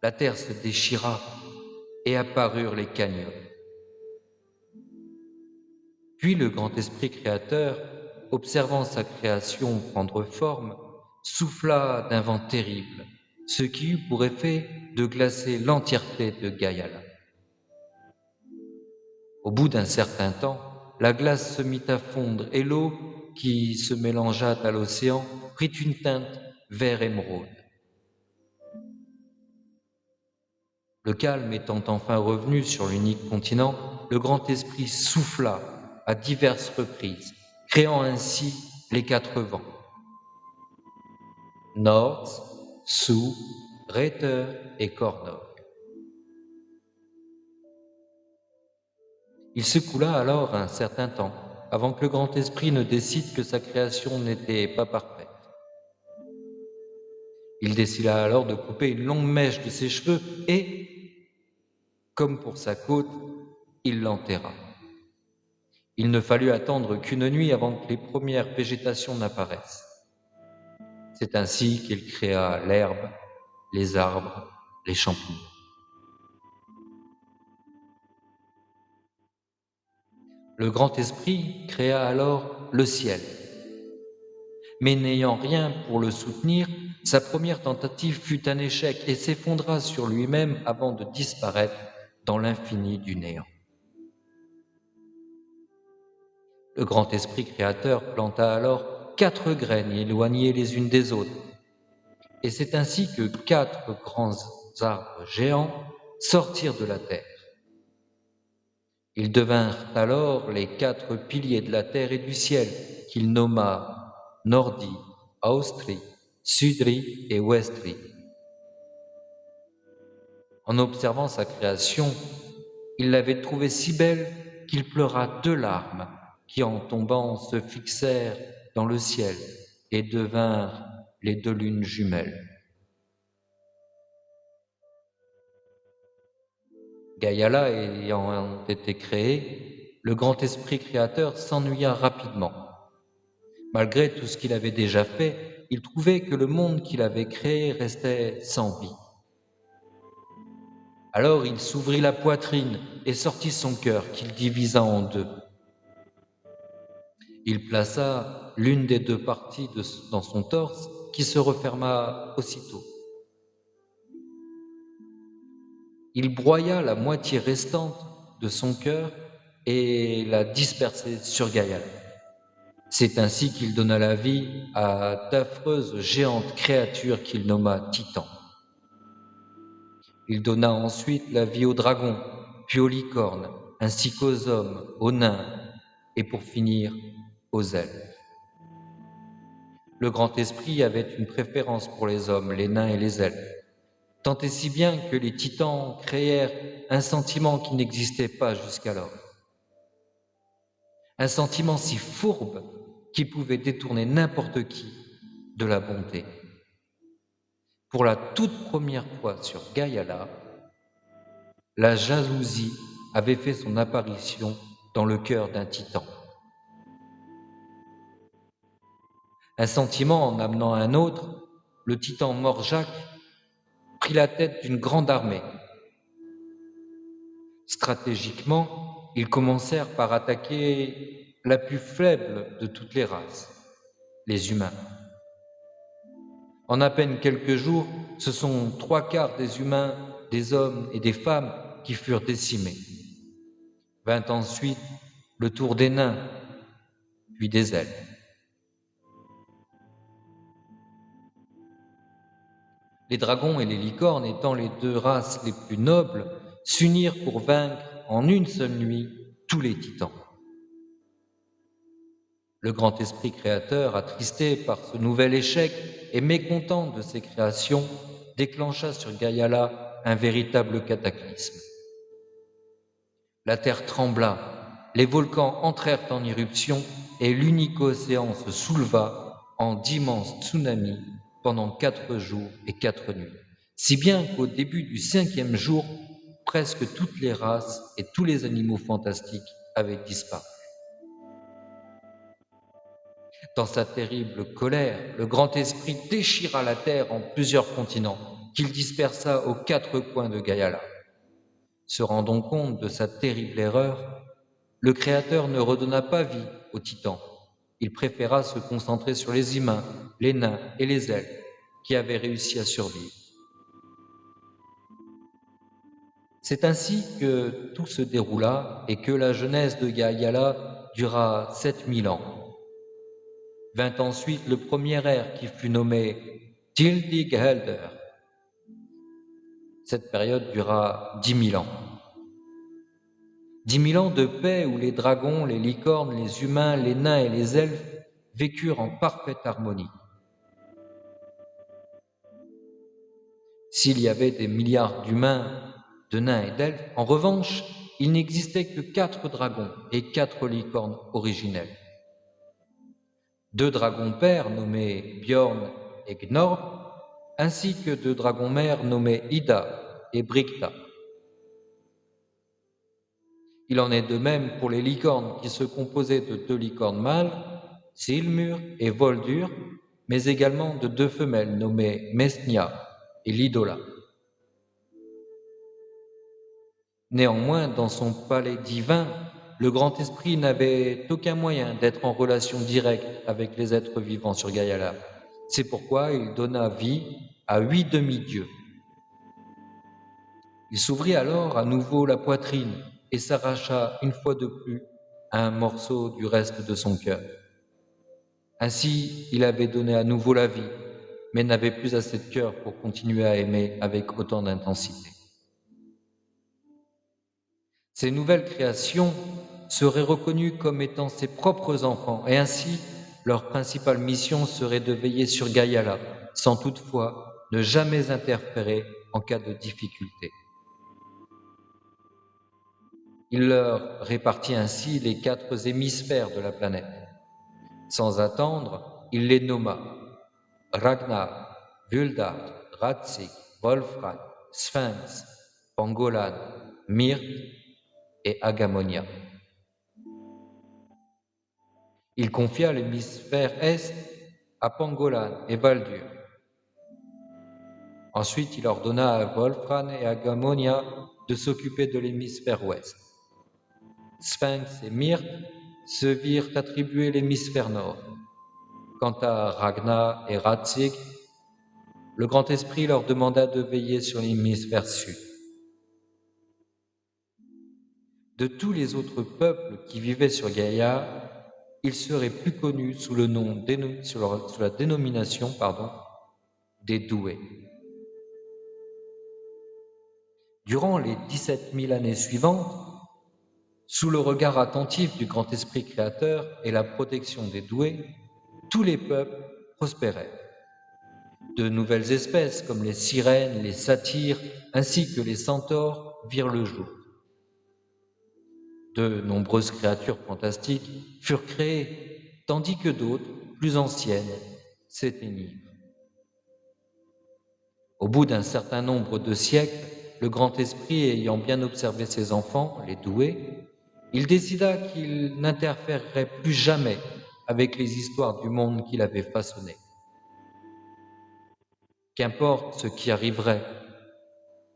La terre se déchira et apparurent les canyons. Puis le grand esprit créateur, observant sa création prendre forme, souffla d'un vent terrible, ce qui eut pour effet de glacer l'entièreté de Gaïala. Au bout d'un certain temps, la glace se mit à fondre et l'eau, qui se mélangea à l'océan, prit une teinte vert émeraude. Le calme étant enfin revenu sur l'unique continent, le grand esprit souffla à diverses reprises, créant ainsi les 4 vents. Nord, Sou, Réter et Cornog. Il s'écoula alors un certain temps avant que le grand esprit ne décide que sa création n'était pas parfaite. Il décida alors de couper une longue mèche de ses cheveux et, comme pour sa côte, il l'enterra. Il ne fallut attendre qu'une nuit avant que les premières végétations n'apparaissent. C'est ainsi qu'il créa l'herbe, les arbres, les champignons. Le grand esprit créa alors le ciel. Mais n'ayant rien pour le soutenir, sa première tentative fut un échec et s'effondra sur lui-même avant de disparaître dans l'infini du néant. Le grand esprit créateur planta alors 4 graines éloignées les unes des autres. Et c'est ainsi que 4 grands arbres géants sortirent de la terre. Ils devinrent alors les 4 piliers de la terre et du ciel, qu'il nomma Nordi, Austri, Sudri et Westri. En observant sa création, il l'avait trouvée si belle qu'il pleura 2 larmes qui, en tombant, se fixèrent dans le ciel et devinrent les 2 lunes jumelles. Gaïala ayant été créé, le grand esprit créateur s'ennuya rapidement. Malgré tout ce qu'il avait déjà fait, il trouvait que le monde qu'il avait créé restait sans vie. Alors il s'ouvrit la poitrine et sortit son cœur qu'il divisa en 2. Il plaça l'une des 2 parties dans son torse qui se referma aussitôt. Il broya la moitié restante de son cœur et la dispersa sur Gaïala. C'est ainsi qu'il donna la vie à d'affreuses géantes créatures qu'il nomma Titans. Il donna ensuite la vie aux dragons, puis aux licornes, ainsi qu'aux hommes, aux nains, et pour finir, aux elfes. Le grand esprit avait une préférence pour les hommes, les nains et les elfes, tant et si bien que les titans créèrent un sentiment qui n'existait pas jusqu'alors. Un sentiment si fourbe qui pouvait détourner n'importe qui de la bonté. Pour la toute première fois sur Gaïala, la jalousie avait fait son apparition dans le cœur d'un titan. Un sentiment en amenant un autre, le titan Morjak prit la tête d'une grande armée. Stratégiquement, ils commencèrent par attaquer la plus faible de toutes les races, les humains. En à peine quelques jours, ce sont 3/4 des humains, des hommes et des femmes qui furent décimés. Vint ensuite le tour des nains, puis des elfes. Les dragons et les licornes, étant les deux races les plus nobles, s'unirent pour vaincre en une seule nuit tous les titans. Le grand esprit créateur, attristé par ce nouvel échec et mécontent de ses créations, déclencha sur Gaiala un véritable cataclysme. La terre trembla, les volcans entrèrent en éruption et l'unique océan se souleva en d'immenses tsunamis pendant 4 jours et 4 nuits, si bien qu'au début du 5e jour, presque toutes les races et tous les animaux fantastiques avaient disparu. Dans sa terrible colère, le grand esprit déchira la terre en plusieurs continents, qu'il dispersa aux 4 coins de Gaiala. Se rendant compte de sa terrible erreur, le Créateur ne redonna pas vie aux titans. Il préféra se concentrer sur les humains, les nains et les elfes qui avaient réussi à survivre. C'est ainsi que tout se déroula et que la jeunesse de Gaiala dura 7000 ans. Vint ensuite le premier ère qui fut nommé Tildighhelder. Cette période dura 10 000 ans. 10 000 ans de paix où les dragons, les licornes, les humains, les nains et les elfes vécurent en parfaite harmonie. S'il y avait des milliards d'humains, de nains et d'elfes, en revanche, il n'existait que 4 dragons et 4 licornes originelles. 2 dragons pères nommés Bjorn et Gnorr, ainsi que 2 dragons mères nommés Ida et Bricta. Il en est de même pour les licornes qui se composaient de 2 licornes mâles, Silmur et Voldur, mais également de 2 femelles nommées Mesnia et Lidola. Néanmoins, dans son palais divin, le grand esprit n'avait aucun moyen d'être en relation directe avec les êtres vivants sur Gaiala. C'est pourquoi il donna vie à 8 demi-dieux. Il s'ouvrit alors à nouveau la poitrine et s'arracha une fois de plus un morceau du reste de son cœur. Ainsi, il avait donné à nouveau la vie, mais n'avait plus assez de cœur pour continuer à aimer avec autant d'intensité. Ces nouvelles créations seraient reconnues comme étant ses propres enfants, et ainsi, leur principale mission serait de veiller sur Gaiala, sans toutefois ne jamais interférer en cas de difficulté. Il leur répartit ainsi les 4 hémisphères de la planète. Sans attendre, il les nomma Ragnar, Vuldar, Ratsig, Wolfram, Sphinx, Pangolin, Myrte et Agamonia. Il confia l'hémisphère Est à Pangolin et Baldur. Ensuite, il ordonna à Wolfram et Agamonia de s'occuper de l'hémisphère Ouest. Sphinx et Myrte se virent attribuer l'hémisphère Nord. Quant à Ragnar et Ratsig, le grand esprit leur demanda de veiller sur l'hémisphère Sud. De tous les autres peuples qui vivaient sur Gaïa, ils seraient plus connus sous le nom, sous la dénomination des Doués. Durant les 17 000 années suivantes, sous le regard attentif du grand esprit créateur et la protection des Doués, tous les peuples prospérèrent. De nouvelles espèces comme les sirènes, les satyres, ainsi que les centaures virent le jour. De nombreuses créatures fantastiques furent créées, tandis que d'autres, plus anciennes, s'éteignirent. Au bout d'un certain nombre de siècles, le grand esprit ayant bien observé ses enfants, les doués, Il décida qu'il n'interférerait plus jamais avec les histoires du monde qu'il avait façonné. Qu'importe ce qui arriverait,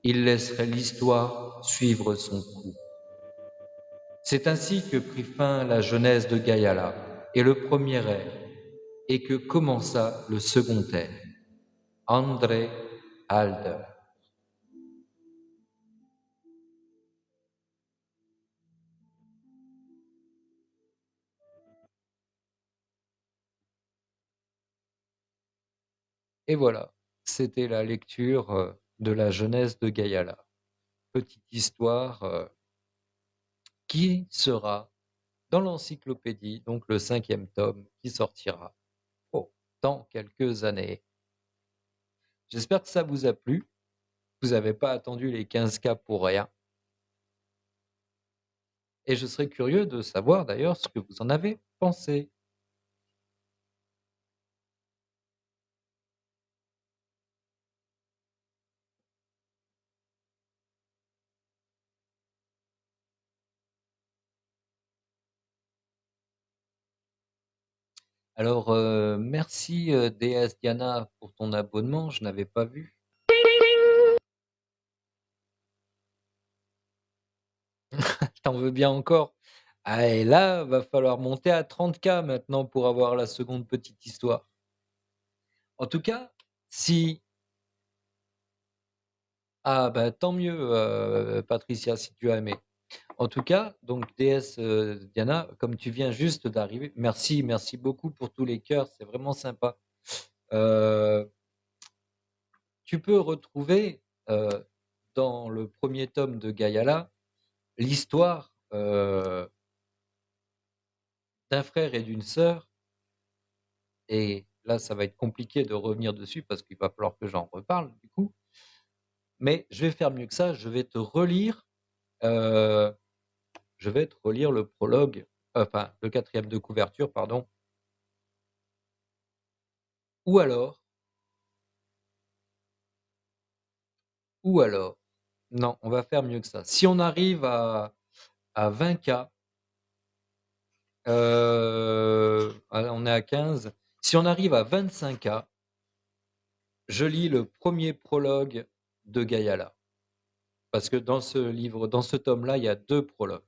il laisserait l'histoire suivre son cours. C'est ainsi que prit fin la jeunesse de Gayala et le premier ère, et que commença le second ère. André Alder. Et voilà, c'était la lecture de la jeunesse de Gayala. Petite histoire qui sera dans l'encyclopédie, donc le 5e tome qui sortira dans quelques années. J'espère que ça vous a plu. Vous n'avez pas attendu les 15K pour rien. Et je serais curieux de savoir d'ailleurs ce que vous en avez pensé. Alors, merci déesse Diana pour ton abonnement, je n'avais pas vu. T'en veux bien encore? Ah, et là, va falloir monter à 30K maintenant pour avoir la seconde petite histoire. En tout cas, si... Ah bah tant mieux, Patricia, si tu as aimé. En tout cas, donc déesse Diana, comme tu viens juste d'arriver, merci beaucoup pour tous les cœurs, c'est vraiment sympa. Euh, Tu peux retrouver dans le premier tome de Gayala l'histoire d'un frère et d'une sœur, et là ça va être compliqué de revenir dessus parce qu'il va falloir que j'en reparle du coup, mais je vais faire mieux que ça, euh, je vais te relire le prologue, enfin le 4e de couverture, pardon, ou alors, ou alors, non, on va faire mieux que ça. Si on arrive à 20K, on est à 15. Si on arrive à 25K, je lis le premier prologue de Gayala. Parce que dans ce livre, dans ce tome-là, il y a 2 prologues.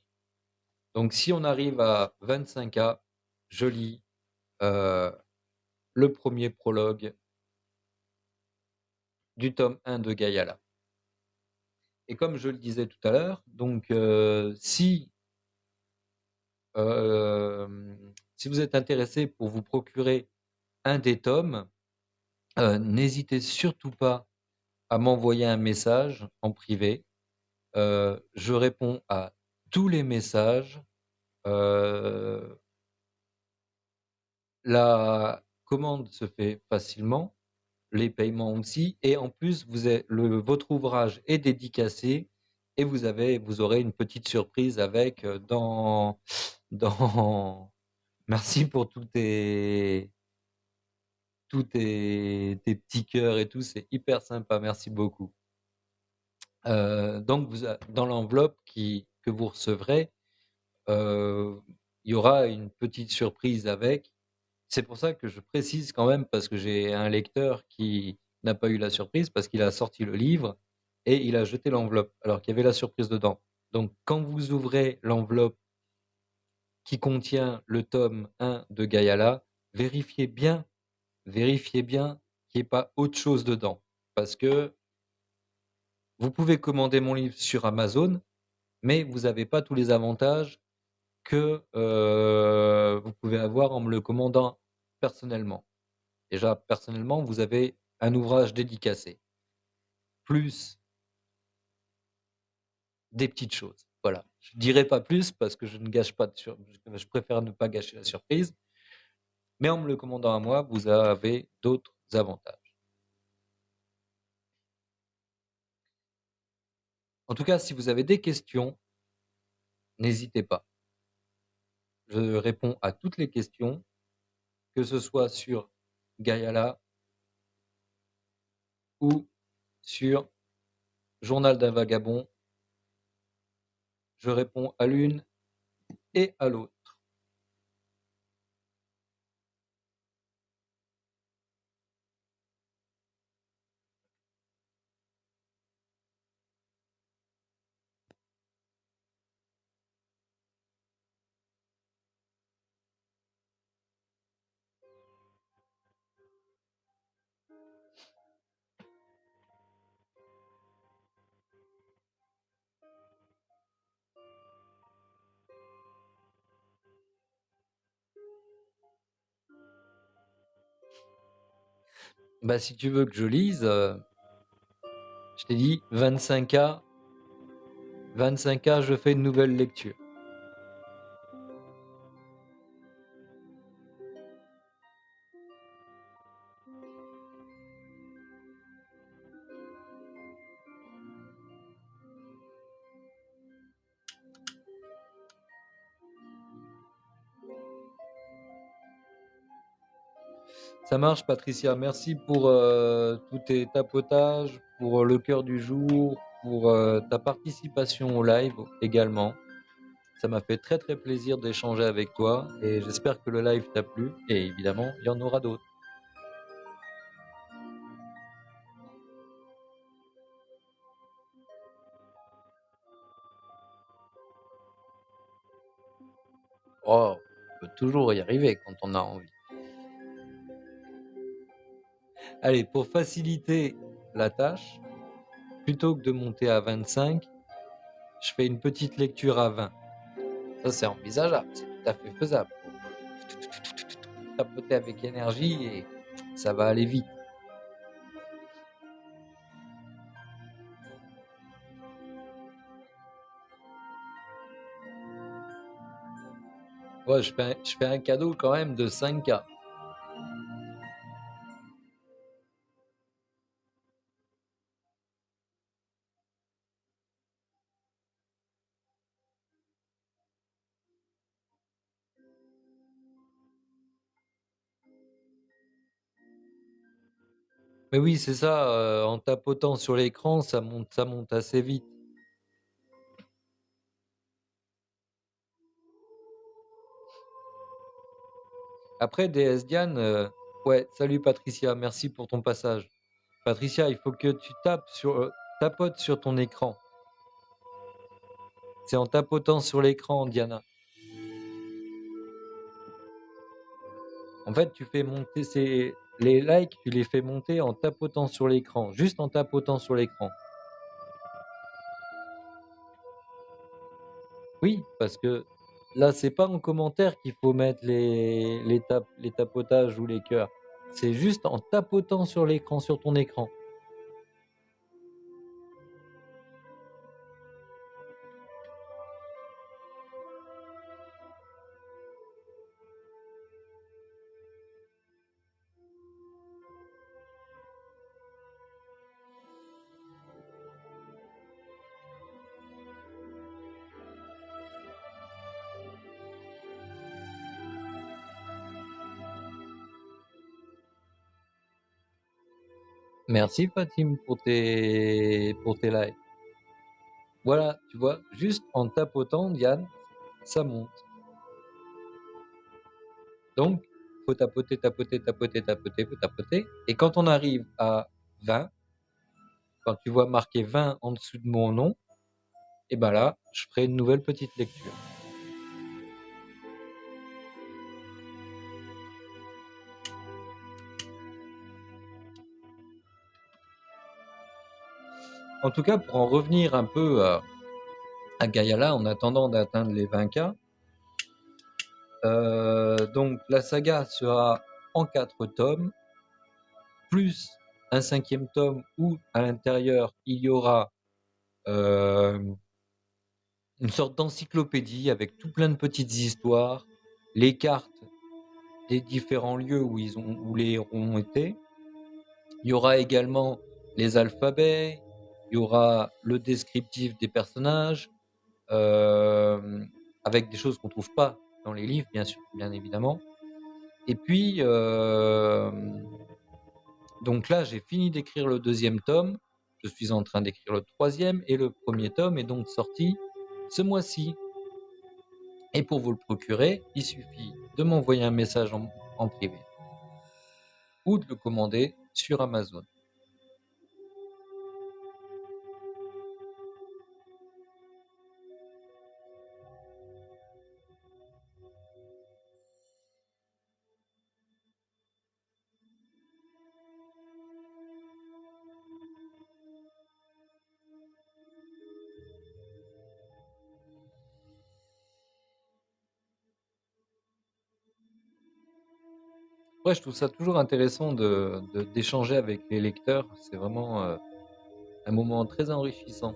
Donc si on arrive à 25K, je lis le premier prologue du tome 1 de Gayala. Et comme je le disais tout à l'heure, donc si vous êtes intéressé pour vous procurer un des tomes, n'hésitez surtout pas à m'envoyer un message en privé. Je réponds à tous les messages. La commande se fait facilement, les paiements aussi, et en plus, votre ouvrage est dédicacé et vous aurez une petite surprise avec dans. Merci pour tous tes petits cœurs et tout, c'est hyper sympa, merci beaucoup. Donc, dans l'enveloppe que vous recevrez, il y aura une petite surprise avec. C'est pour ça que je précise quand même, parce que j'ai un lecteur qui n'a pas eu la surprise, parce qu'il a sorti le livre et il a jeté l'enveloppe, alors qu'il y avait la surprise dedans. Donc, quand vous ouvrez l'enveloppe qui contient le tome 1 de Gayala, vérifiez bien qu'il n'y ait pas autre chose dedans. Parce que vous pouvez commander mon livre sur Amazon, mais vous n'avez pas tous les avantages que vous pouvez avoir en me le commandant personnellement. Déjà, personnellement, vous avez un ouvrage dédicacé, plus des petites choses. Voilà. Je ne dirai pas plus parce que je ne gâche pas je préfère ne pas gâcher la surprise. Mais en me le commandant à moi, vous avez d'autres avantages. En tout cas, si vous avez des questions, n'hésitez pas. Je réponds à toutes les questions, que ce soit sur Gayala ou sur Journal d'un vagabond. Je réponds à l'une et à l'autre. Bah, si tu veux que je lise, je t'ai dit 25K, 25K, je fais une nouvelle lecture. Ça marche, Patricia. Merci pour tous tes tapotages, pour le cœur du jour, pour ta participation au live également. Ça m'a fait très très plaisir d'échanger avec toi et j'espère que le live t'a plu et évidemment, il y en aura d'autres. Oh, on peut toujours y arriver quand on a envie. Allez, pour faciliter la tâche, plutôt que de monter à 25, je fais une petite lecture à 20. Ça, c'est envisageable, c'est tout à fait faisable. Tapoter avec énergie et ça va aller vite. Ouais, je fais un cadeau quand même de 5K. Mais oui, c'est ça, en tapotant sur l'écran, ça monte assez vite. Après, DS Diane, ouais, salut Patricia, merci pour ton passage. Patricia, il faut que tu tapotes sur ton écran. C'est en tapotant sur l'écran, Diana. En fait, tu fais monter les likes, tu les fais monter en tapotant sur l'écran, juste en tapotant sur l'écran. Oui, parce que là, c'est pas en commentaire qu'il faut mettre les tapotages ou les cœurs. C'est juste en tapotant sur l'écran, sur ton écran. Merci Fatim pour tes likes. Voilà, tu vois, juste en tapotant, Diane, ça monte. Donc, faut tapoter, tapoter, tapoter, tapoter, faut tapoter. Et quand on arrive à 20, quand tu vois marqué 20 en dessous de mon nom, et ben là, je ferai une nouvelle petite lecture. En tout cas, pour en revenir un peu à Gaiala, en attendant d'atteindre les 20K, donc la saga sera en 4 tomes, plus un 5e tome où à l'intérieur il y aura une sorte d'encyclopédie avec tout plein de petites histoires, les cartes des différents lieux où les héros ont été. Il y aura également les alphabets, il y aura le descriptif des personnages, avec des choses qu'on trouve pas dans les livres, bien évidemment. Et puis, donc là, j'ai fini d'écrire le 2e tome. Je suis en train d'écrire le 3e et le 1er tome est donc sorti ce mois-ci. Et pour vous le procurer, il suffit de m'envoyer un message en privé ou de le commander sur Amazon. Ouais, je trouve ça toujours intéressant d'échanger avec les lecteurs. C'est vraiment un moment très enrichissant.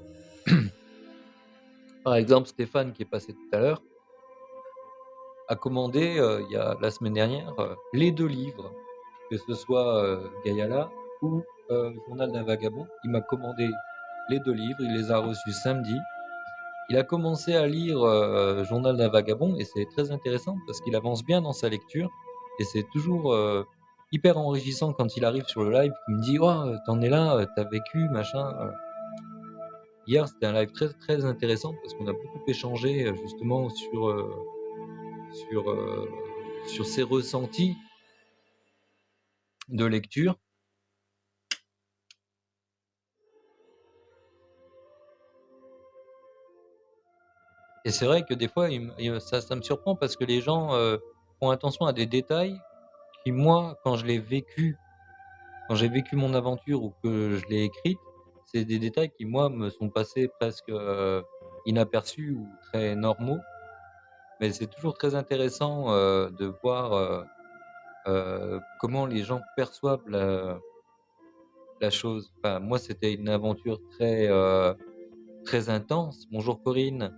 Par exemple, Stéphane, qui est passé tout à l'heure, a commandé il y a la semaine dernière les 2 livres, que ce soit Gayala ou Journal d'un vagabond. Il m'a commandé les 2 livres, il les a reçus samedi. Il a commencé à lire Journal d'un vagabond et c'est très intéressant parce qu'il avance bien dans sa lecture et c'est toujours hyper enrichissant quand il arrive sur le live. Il me dit oh, t'en es là, t'as vécu, machin. Hier, c'était un live très très intéressant parce qu'on a beaucoup échangé justement sur, euh, sur ses ressentis de lecture. Et c'est vrai que des fois, ça me surprend parce que les gens font attention à des détails qui, moi, quand j'ai vécu mon aventure ou que je l'ai écrite, c'est des détails qui, moi, me sont passés presque inaperçus ou très normaux. Mais c'est toujours très intéressant de voir comment les gens perçoivent la chose. Enfin, moi, c'était une aventure très intense. Bonjour Corinne,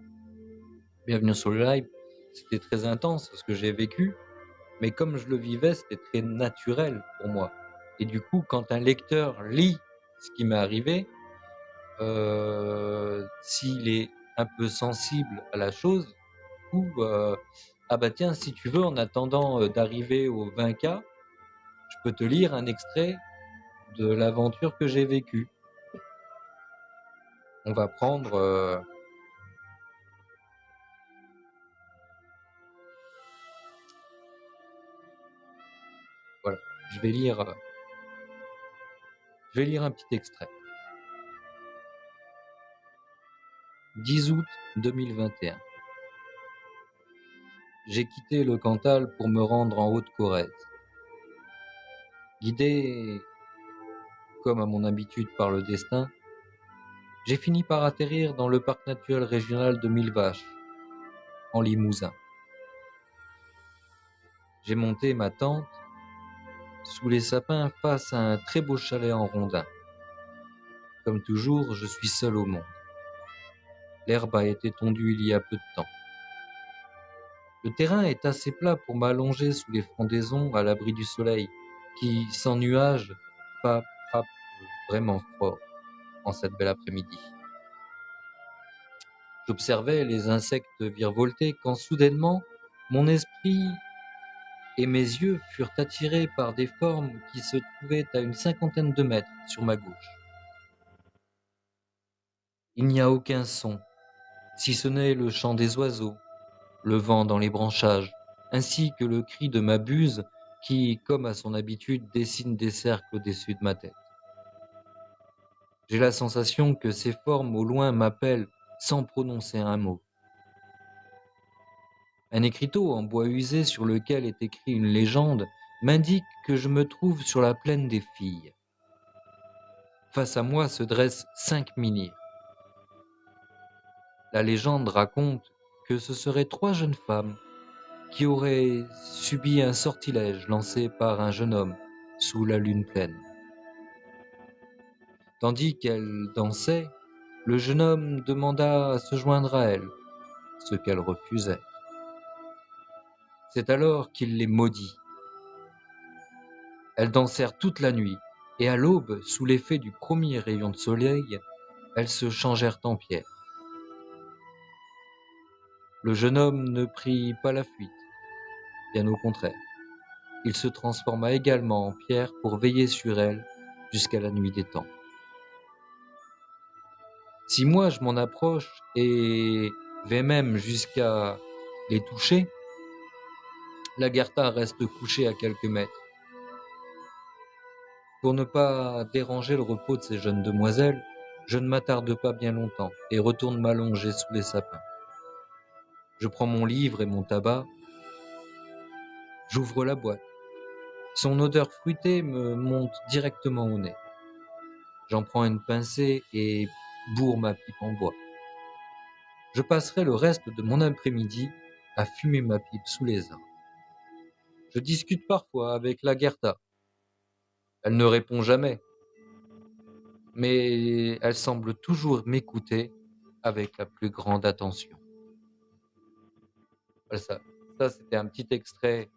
bienvenue sur le live. C'était très intense ce que j'ai vécu, mais comme je le vivais, c'était très naturel pour moi. Et du coup, quand un lecteur lit ce qui m'est arrivé, s'il est un peu sensible à la chose, ou ah bah tiens, si tu veux, en attendant d'arriver au 20K, je peux te lire un extrait de l'aventure que j'ai vécue. On va prendre voilà, je vais lire un petit extrait. 10 août 2021. J'ai quitté le Cantal pour me rendre en Haute-Corrèze. Guidé comme à mon habitude par le destin, j'ai fini par atterrir dans le parc naturel régional de Millevaches, en Limousin. J'ai monté ma tente sous les sapins face à un très beau chalet en rondin. Comme toujours, je suis seul au monde. L'herbe a été tondue il y a peu de temps. Le terrain est assez plat pour m'allonger sous les frondaisons à l'abri du soleil, qui, sans nuages, frappe vraiment fort en cette belle après-midi. J'observais les insectes virevolter quand soudainement mon esprit et mes yeux furent attirés par des formes qui se trouvaient à une 50aine de mètres sur ma gauche. Il n'y a aucun son, si ce n'est le chant des oiseaux, le vent dans les branchages, ainsi que le cri de ma buse qui, comme à son habitude, dessine des cercles au-dessus de ma tête. J'ai la sensation que ces formes au loin m'appellent sans prononcer un mot. Un écriteau en bois usé sur lequel est écrit une légende m'indique que je me trouve sur la plaine des filles. Face à moi se dressent 5 menhirs. La légende raconte que ce seraient 3 jeunes femmes qui auraient subi un sortilège lancé par un jeune homme sous la lune pleine. Tandis qu'elles dansaient, le jeune homme demanda à se joindre à elles, ce qu'elles refusaient. C'est alors qu'il les maudit. Elles dansèrent toute la nuit, et à l'aube, sous l'effet du premier rayon de soleil, elles se changèrent en pierre. Le jeune homme ne prit pas la fuite, bien au contraire. Il se transforma également en pierre pour veiller sur elles jusqu'à la nuit des temps. Si moi je m'en approche et vais même jusqu'à les toucher. Lagertha reste couché à quelques mètres. Pour ne pas déranger le repos de ces jeunes demoiselles, je ne m'attarde pas bien longtemps et retourne m'allonger sous les sapins. Je prends mon livre et mon tabac, j'ouvre la boîte. Son odeur fruitée me monte directement au nez. J'en prends une pincée et bourre ma pipe en bois. Je passerai le reste de mon après-midi à fumer ma pipe sous les arbres. Je discute parfois avec Lagertha. Elle ne répond jamais, mais elle semble toujours m'écouter avec la plus grande attention. Voilà, ça c'était un petit extrait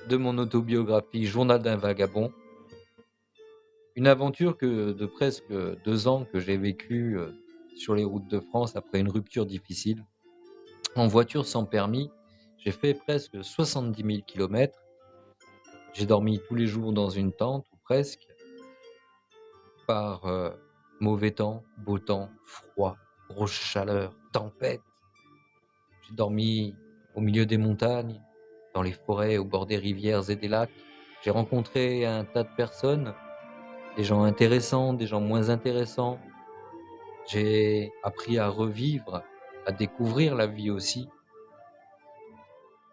de mon autobiographie Journal d'un vagabond. Une aventure de presque 2 ans que j'ai vécue sur les routes de France après une rupture difficile. En voiture sans permis, j'ai fait presque 70 000 kilomètres. J'ai dormi tous les jours dans une tente, ou presque, par mauvais temps, beau temps, froid, grosse chaleur, tempête. J'ai dormi au milieu des montagnes, dans les forêts, au bord des rivières et des lacs. J'ai rencontré un tas de personnes, des gens intéressants, des gens moins intéressants. J'ai appris à revivre, à découvrir la vie aussi.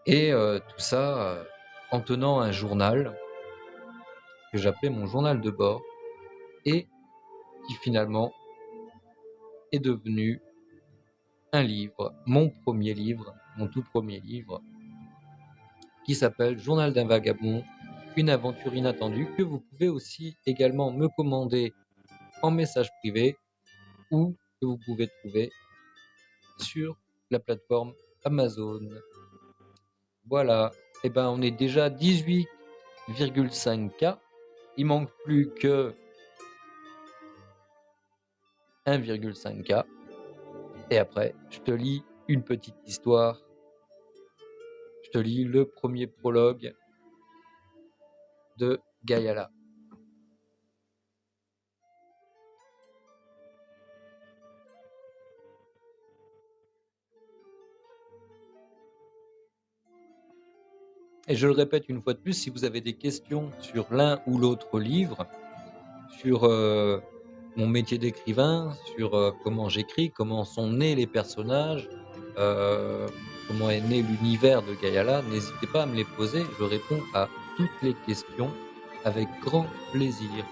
Et tout ça en tenant un journal que j'appelais mon journal de bord et qui finalement est devenu un livre, mon premier livre, mon tout premier livre, qui s'appelle Journal d'un vagabond, une aventure inattendue, que vous pouvez aussi également me commander en message privé ou que vous pouvez trouver sur la plateforme Amazon. Voilà, et ben on est déjà 18,5K. Il manque plus que 1,5K. Et après, je te lis une petite histoire. Je te lis le premier prologue de Gayala. Et je le répète une fois de plus, si vous avez des questions sur l'un ou l'autre livre, sur mon métier d'écrivain, sur comment j'écris, comment sont nés les personnages, comment est né l'univers de Gayala, n'hésitez pas à me les poser, je réponds à toutes les questions avec grand plaisir.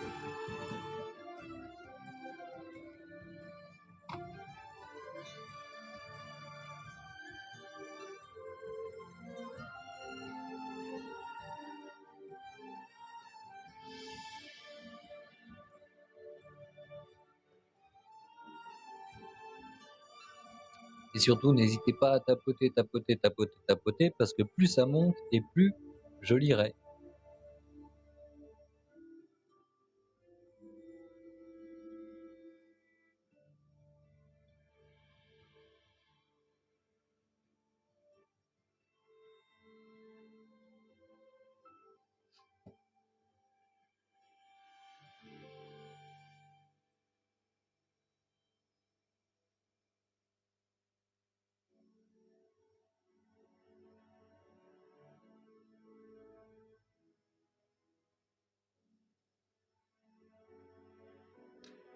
Et surtout, n'hésitez pas à tapoter, tapoter, tapoter, tapoter, parce que plus ça monte et plus je lirai.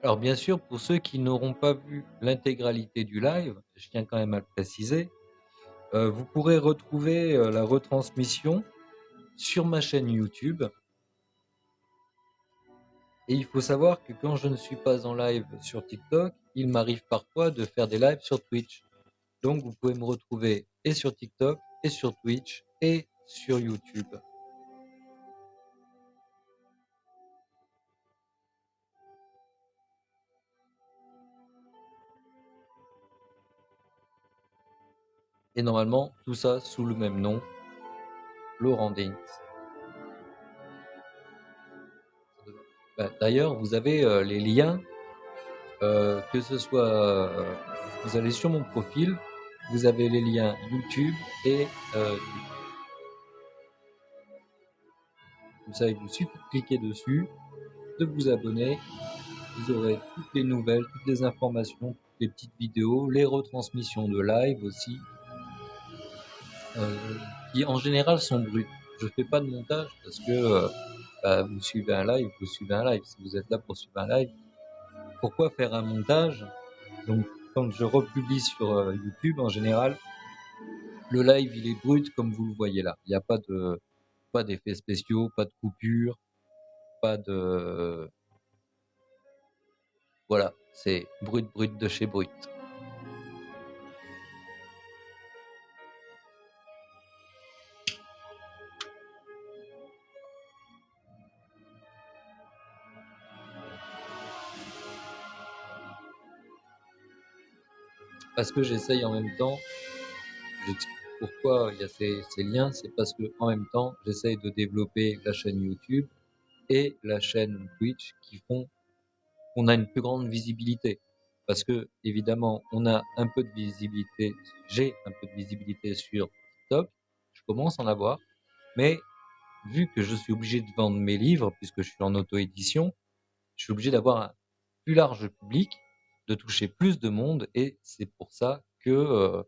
Alors bien sûr, pour ceux qui n'auront pas vu l'intégralité du live, je tiens quand même à le préciser, vous pourrez retrouver la retransmission sur ma chaîne YouTube. Et il faut savoir que quand je ne suis pas en live sur TikTok, il m'arrive parfois de faire des lives sur Twitch. Donc vous pouvez me retrouver et sur TikTok, et sur Twitch, et sur YouTube. Et normalement, tout ça sous le même nom, Laurent Dings. D'ailleurs, vous avez les liens, que ce soit, vous allez sur mon profil, vous avez les liens YouTube et Twitch. Comme ça, il vous suffit de cliquer dessus, de vous abonner. Vous aurez toutes les nouvelles, toutes les informations, toutes les petites vidéos, les retransmissions de live aussi. qui en général sont brutes. Je fais pas de montage parce que vous suivez un live, vous suivez un live. Si vous êtes là pour suivre un live, pourquoi faire un montage? Donc quand je republie sur YouTube, en général, le live il est brut comme vous le voyez là. Il n'y a pas d'effets spéciaux, pas de coupures, pas de voilà, c'est brut de chez brut. Parce que j'essaye en même temps, j'explique pourquoi il y a ces liens, c'est parce que en même temps, j'essaye de développer la chaîne YouTube et la chaîne Twitch qui font qu'on a une plus grande visibilité. Parce que évidemment, on a un peu de visibilité, j'ai un peu de visibilité sur TikTok, je commence à en avoir, mais vu que je suis obligé de vendre mes livres, puisque je suis en auto-édition, je suis obligé d'avoir un plus large public, de toucher plus de monde, et c'est pour ça que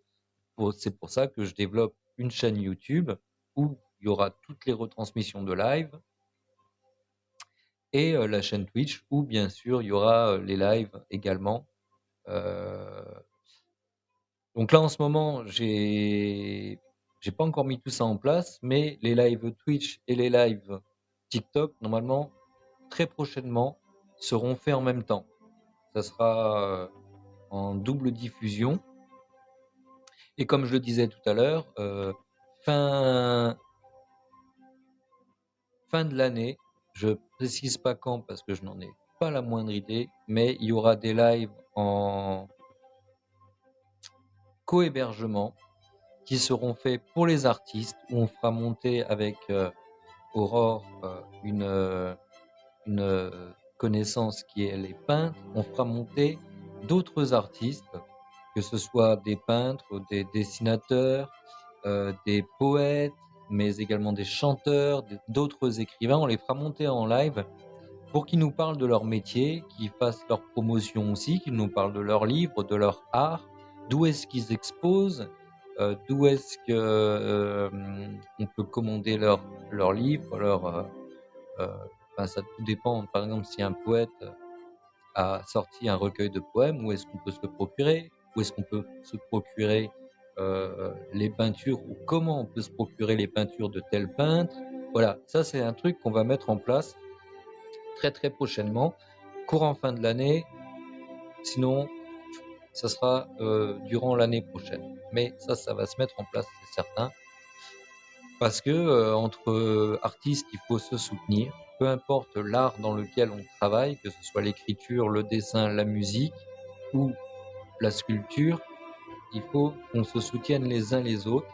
je développe une chaîne YouTube où il y aura toutes les retransmissions de live et la chaîne Twitch où bien sûr il y aura les lives également. Euh, donc là en ce moment j'ai pas encore mis tout ça en place, mais les lives Twitch et les lives TikTok normalement très prochainement seront faits en même temps. Ça sera en double diffusion. Et comme je le disais tout à l'heure, fin de l'année, je précise pas quand parce que je n'en ai pas la moindre idée, mais il y aura des lives en co-hébergement qui seront faits pour les artistes, où on fera monter avec Aurore une connaissance qui est les peintres, on fera monter d'autres artistes, que ce soit des peintres, des dessinateurs, des poètes, mais également des chanteurs, d'autres écrivains. On les fera monter en live pour qu'ils nous parlent de leur métier, qu'ils fassent leur promotion aussi, qu'ils nous parlent de leurs livres, de leur art, d'où est-ce qu'ils exposent, d'où est-ce que on peut commander leurs livres, enfin, ça tout dépend. Par exemple, si un poète a sorti un recueil de poèmes, où est-ce qu'on peut se le procurer? Où est-ce qu'on peut se procurer les peintures, ou comment on peut se procurer les peintures de tel peintre? Voilà, ça c'est un truc qu'on va mettre en place très très prochainement, courant fin de l'année. Sinon, ça sera durant l'année prochaine. Mais ça va se mettre en place, c'est certain. Parce que entre artistes, il faut se soutenir, peu importe l'art dans lequel on travaille, que ce soit l'écriture, le dessin, la musique ou la sculpture, il faut qu'on se soutienne les uns les autres.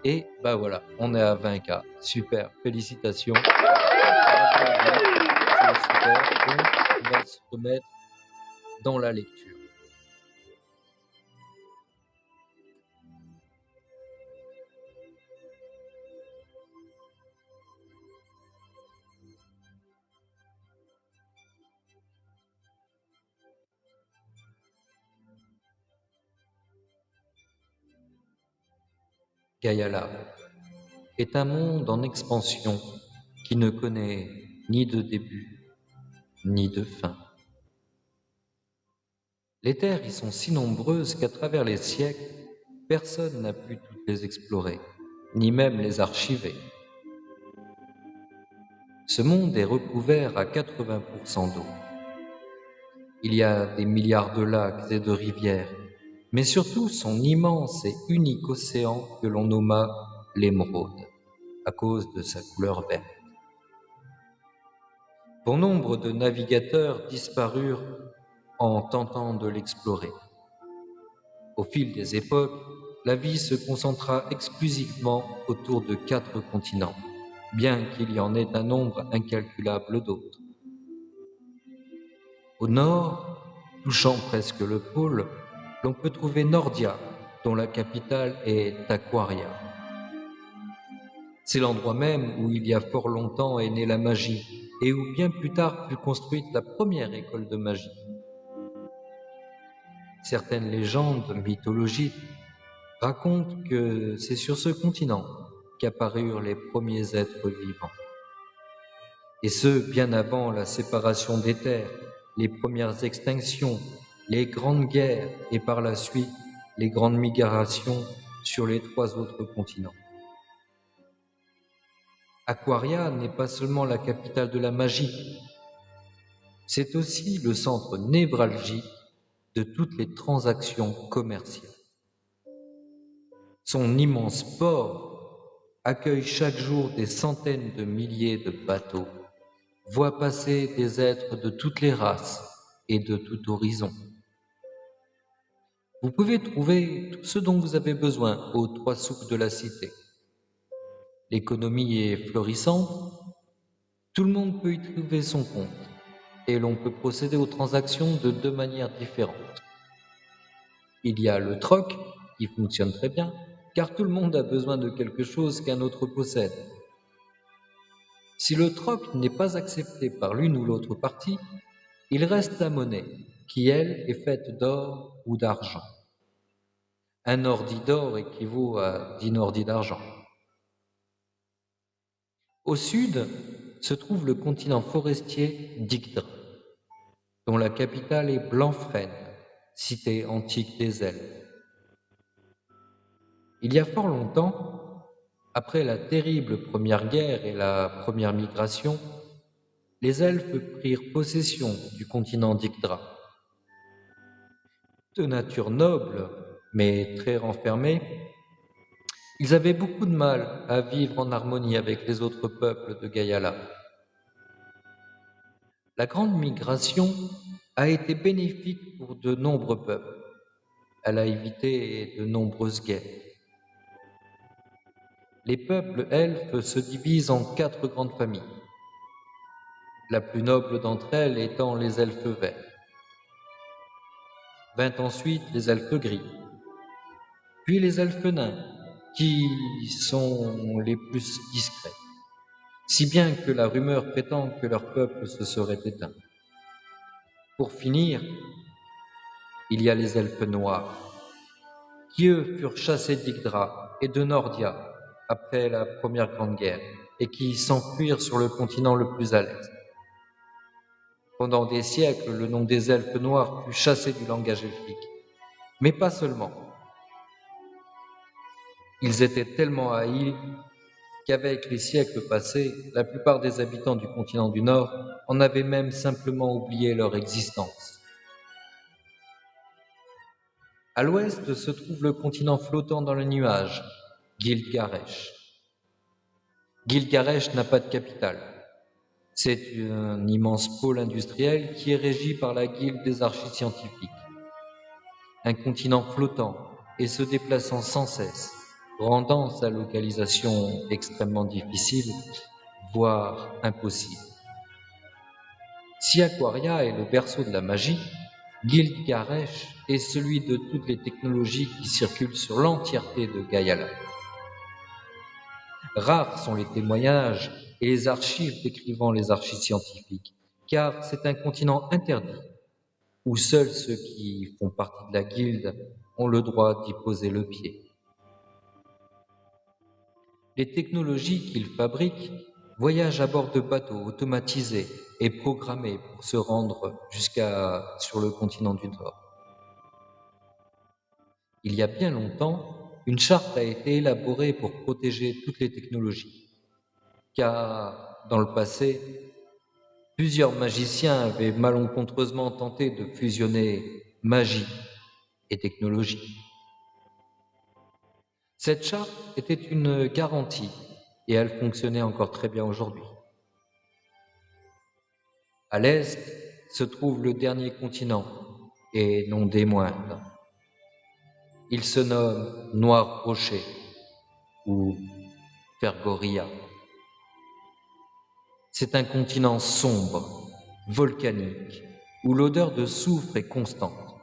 Et bah voilà, on est à 20K. Super, félicitations. C'est super. Donc, on va se remettre dans la lecture. Gaïa Lab est un monde en expansion qui ne connaît ni de début ni de fin. Les terres y sont si nombreuses qu'à travers les siècles, personne n'a pu toutes les explorer, ni même les archiver. Ce monde est recouvert à 80% d'eau. Il y a des milliards de lacs et de rivières, mais surtout son immense et unique océan que l'on nomma l'émeraude, à cause de sa couleur verte. Bon nombre de navigateurs disparurent en tentant de l'explorer. Au fil des époques, la vie se concentra exclusivement autour de 4 continents, bien qu'il y en ait un nombre incalculable d'autres. Au nord, touchant presque le pôle, l'on peut trouver Nordia, dont la capitale est Aquaria. C'est l'endroit même où il y a fort longtemps est née la magie, et où bien plus tard fut construite la première école de magie. Certaines légendes mythologiques raconte que c'est sur ce continent qu'apparurent les premiers êtres vivants. Et ce, bien avant la séparation des terres, les premières extinctions, les grandes guerres et par la suite les grandes migrations sur les 3 autres continents. Aquaria n'est pas seulement la capitale de la magie, c'est aussi le centre névralgique de toutes les transactions commerciales. Son immense port accueille chaque jour des centaines de milliers de bateaux, voit passer des êtres de toutes les races et de tout horizon. Vous pouvez trouver tout ce dont vous avez besoin aux 3 souks de la cité. L'économie est florissante, tout le monde peut y trouver son compte et l'on peut procéder aux transactions de 2 manières différentes. Il y a le troc qui fonctionne très bien, car tout le monde a besoin de quelque chose qu'un autre possède. Si le troc n'est pas accepté par l'une ou l'autre partie, il reste la monnaie, qui elle est faite d'or ou d'argent. Un ordi d'or équivaut à 10 ordis d'argent. Au sud se trouve le continent forestier d'Yggdrasil, dont la capitale est Blanfren, cité antique des elfes. Il y a fort longtemps, après la terrible Première Guerre et la première migration, les elfes prirent possession du continent d'Yggdrasil. De nature noble, mais très renfermés, ils avaient beaucoup de mal à vivre en harmonie avec les autres peuples de Gaiala. La grande migration a été bénéfique pour de nombreux peuples. Elle a évité de nombreuses guerres. Les peuples elfes se divisent en 4 grandes familles, la plus noble d'entre elles étant les elfes verts. Vint ensuite les elfes gris, puis les elfes nains, qui sont les plus discrets, si bien que la rumeur prétend que leur peuple se serait éteint. Pour finir, il y a les elfes noirs, qui eux furent chassés d'Yggdrasil et de Nordia après la Première Grande Guerre, et qui s'enfuirent sur le continent le plus à l'est. Pendant des siècles, le nom des elfes noirs fut chassé du langage elfique. Mais pas seulement. Ils étaient tellement haïs qu'avec les siècles passés, la plupart des habitants du continent du Nord en avaient même simplement oublié leur existence. À l'ouest se trouve le continent flottant dans les nuages, Gilgamesh. Gilgamesh n'a pas de capitale. C'est un immense pôle industriel qui est régi par la guilde des archi-scientifiques. Un continent flottant et se déplaçant sans cesse, rendant sa localisation extrêmement difficile, voire impossible. Si Aquaria est le berceau de la magie, Gilgamesh est celui de toutes les technologies qui circulent sur l'entièreté de Gaiala. Rares sont les témoignages et les archives décrivant les archi-scientifiques, car c'est un continent interdit, où seuls ceux qui font partie de la guilde ont le droit d'y poser le pied. Les technologies qu'ils fabriquent voyagent à bord de bateaux automatisés et programmés pour se rendre sur le continent du Nord. Il y a bien longtemps, une charte a été élaborée pour protéger toutes les technologies, car dans le passé, plusieurs magiciens avaient malencontreusement tenté de fusionner magie et technologie. Cette charte était une garantie et elle fonctionnait encore très bien aujourd'hui. À l'est se trouve le dernier continent, et non des moindres. Il se nomme Noir Rocher ou Fergoria. C'est un continent sombre, volcanique, où l'odeur de soufre est constante.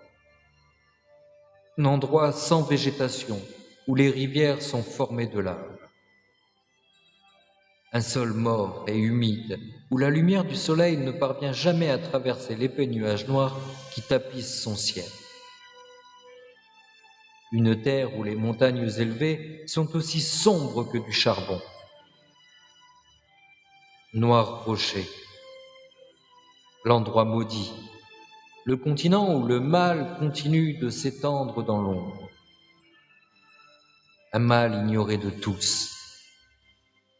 Un endroit sans végétation, où les rivières sont formées de lave. Un sol mort et humide, où la lumière du soleil ne parvient jamais à traverser l'épais nuage noir qui tapisse son ciel. Une terre où les montagnes élevées sont aussi sombres que du charbon. Noir rocher, l'endroit maudit, le continent où le mal continue de s'étendre dans l'ombre. Un mal ignoré de tous,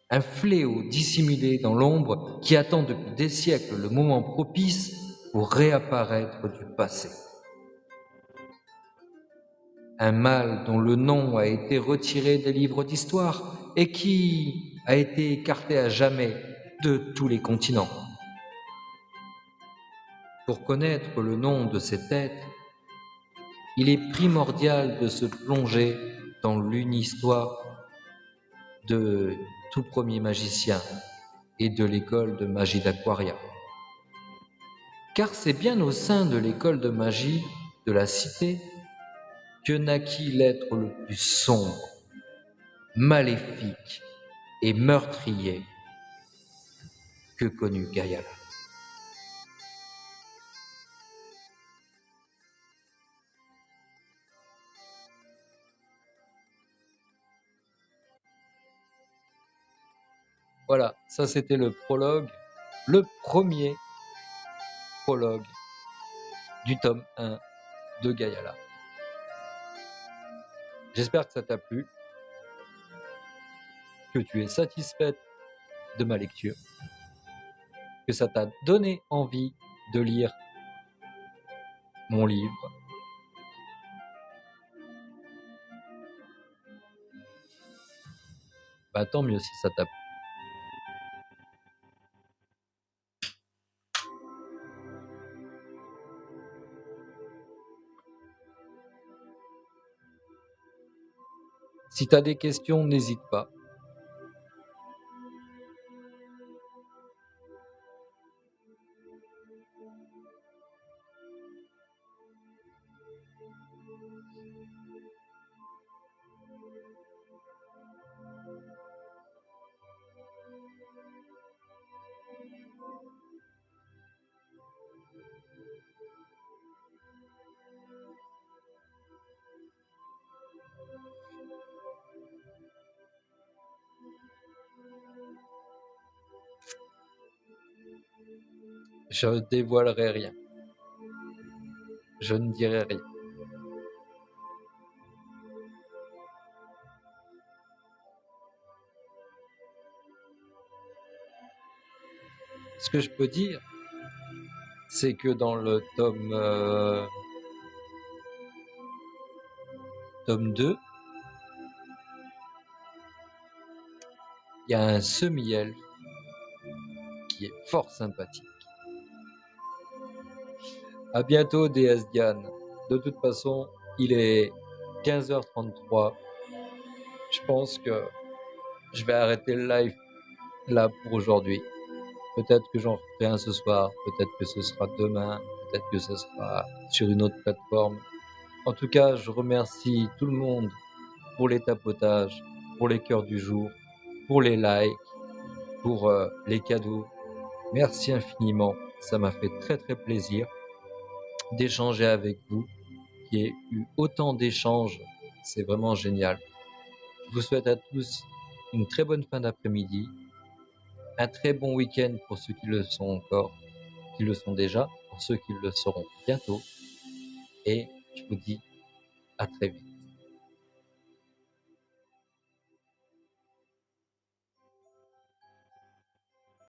un fléau dissimulé dans l'ombre qui attend depuis des siècles le moment propice pour réapparaître du passé. Un mal dont le nom a été retiré des livres d'histoire et qui a été écarté à jamais de tous les continents. Pour connaître le nom de cette tête, il est primordial de se plonger dans l'une histoire de tout premier magicien et de l'école de magie d'Aquaria. Car c'est bien au sein de l'école de magie de la cité que naquit l'être le plus sombre, maléfique et meurtrier que connut Gaiala. Voilà, ça c'était le prologue, le premier prologue du tome 1 de Gaiala. J'espère que ça t'a plu, que tu es satisfaite de ma lecture, que ça t'a donné envie de lire mon livre. Bah tant mieux si ça t'a plu. Si tu as des questions, n'hésite pas. Je ne dévoilerai rien. Je ne dirai rien. Ce que je peux dire, c'est que dans le tome 2, il y a un semi-elfe qui est fort sympathique. À bientôt, déesse Diane. De toute façon, il est 15h33. Je pense que je vais arrêter le live là pour aujourd'hui. Peut-être que j'en ferai un ce soir, peut-être que ce sera demain, peut-être que ce sera sur une autre plateforme. En tout cas, je remercie tout le monde pour les tapotages, pour les cœurs du jour, pour les likes, pour les cadeaux. Merci infiniment, ça m'a fait très très plaisir d'échanger avec vous, qu'il y ait eu autant d'échanges, c'est vraiment génial. Je vous souhaite à tous une très bonne fin d'après-midi, un très bon week-end pour ceux qui le sont encore, qui le sont déjà, pour ceux qui le seront bientôt, et je vous dis à très vite.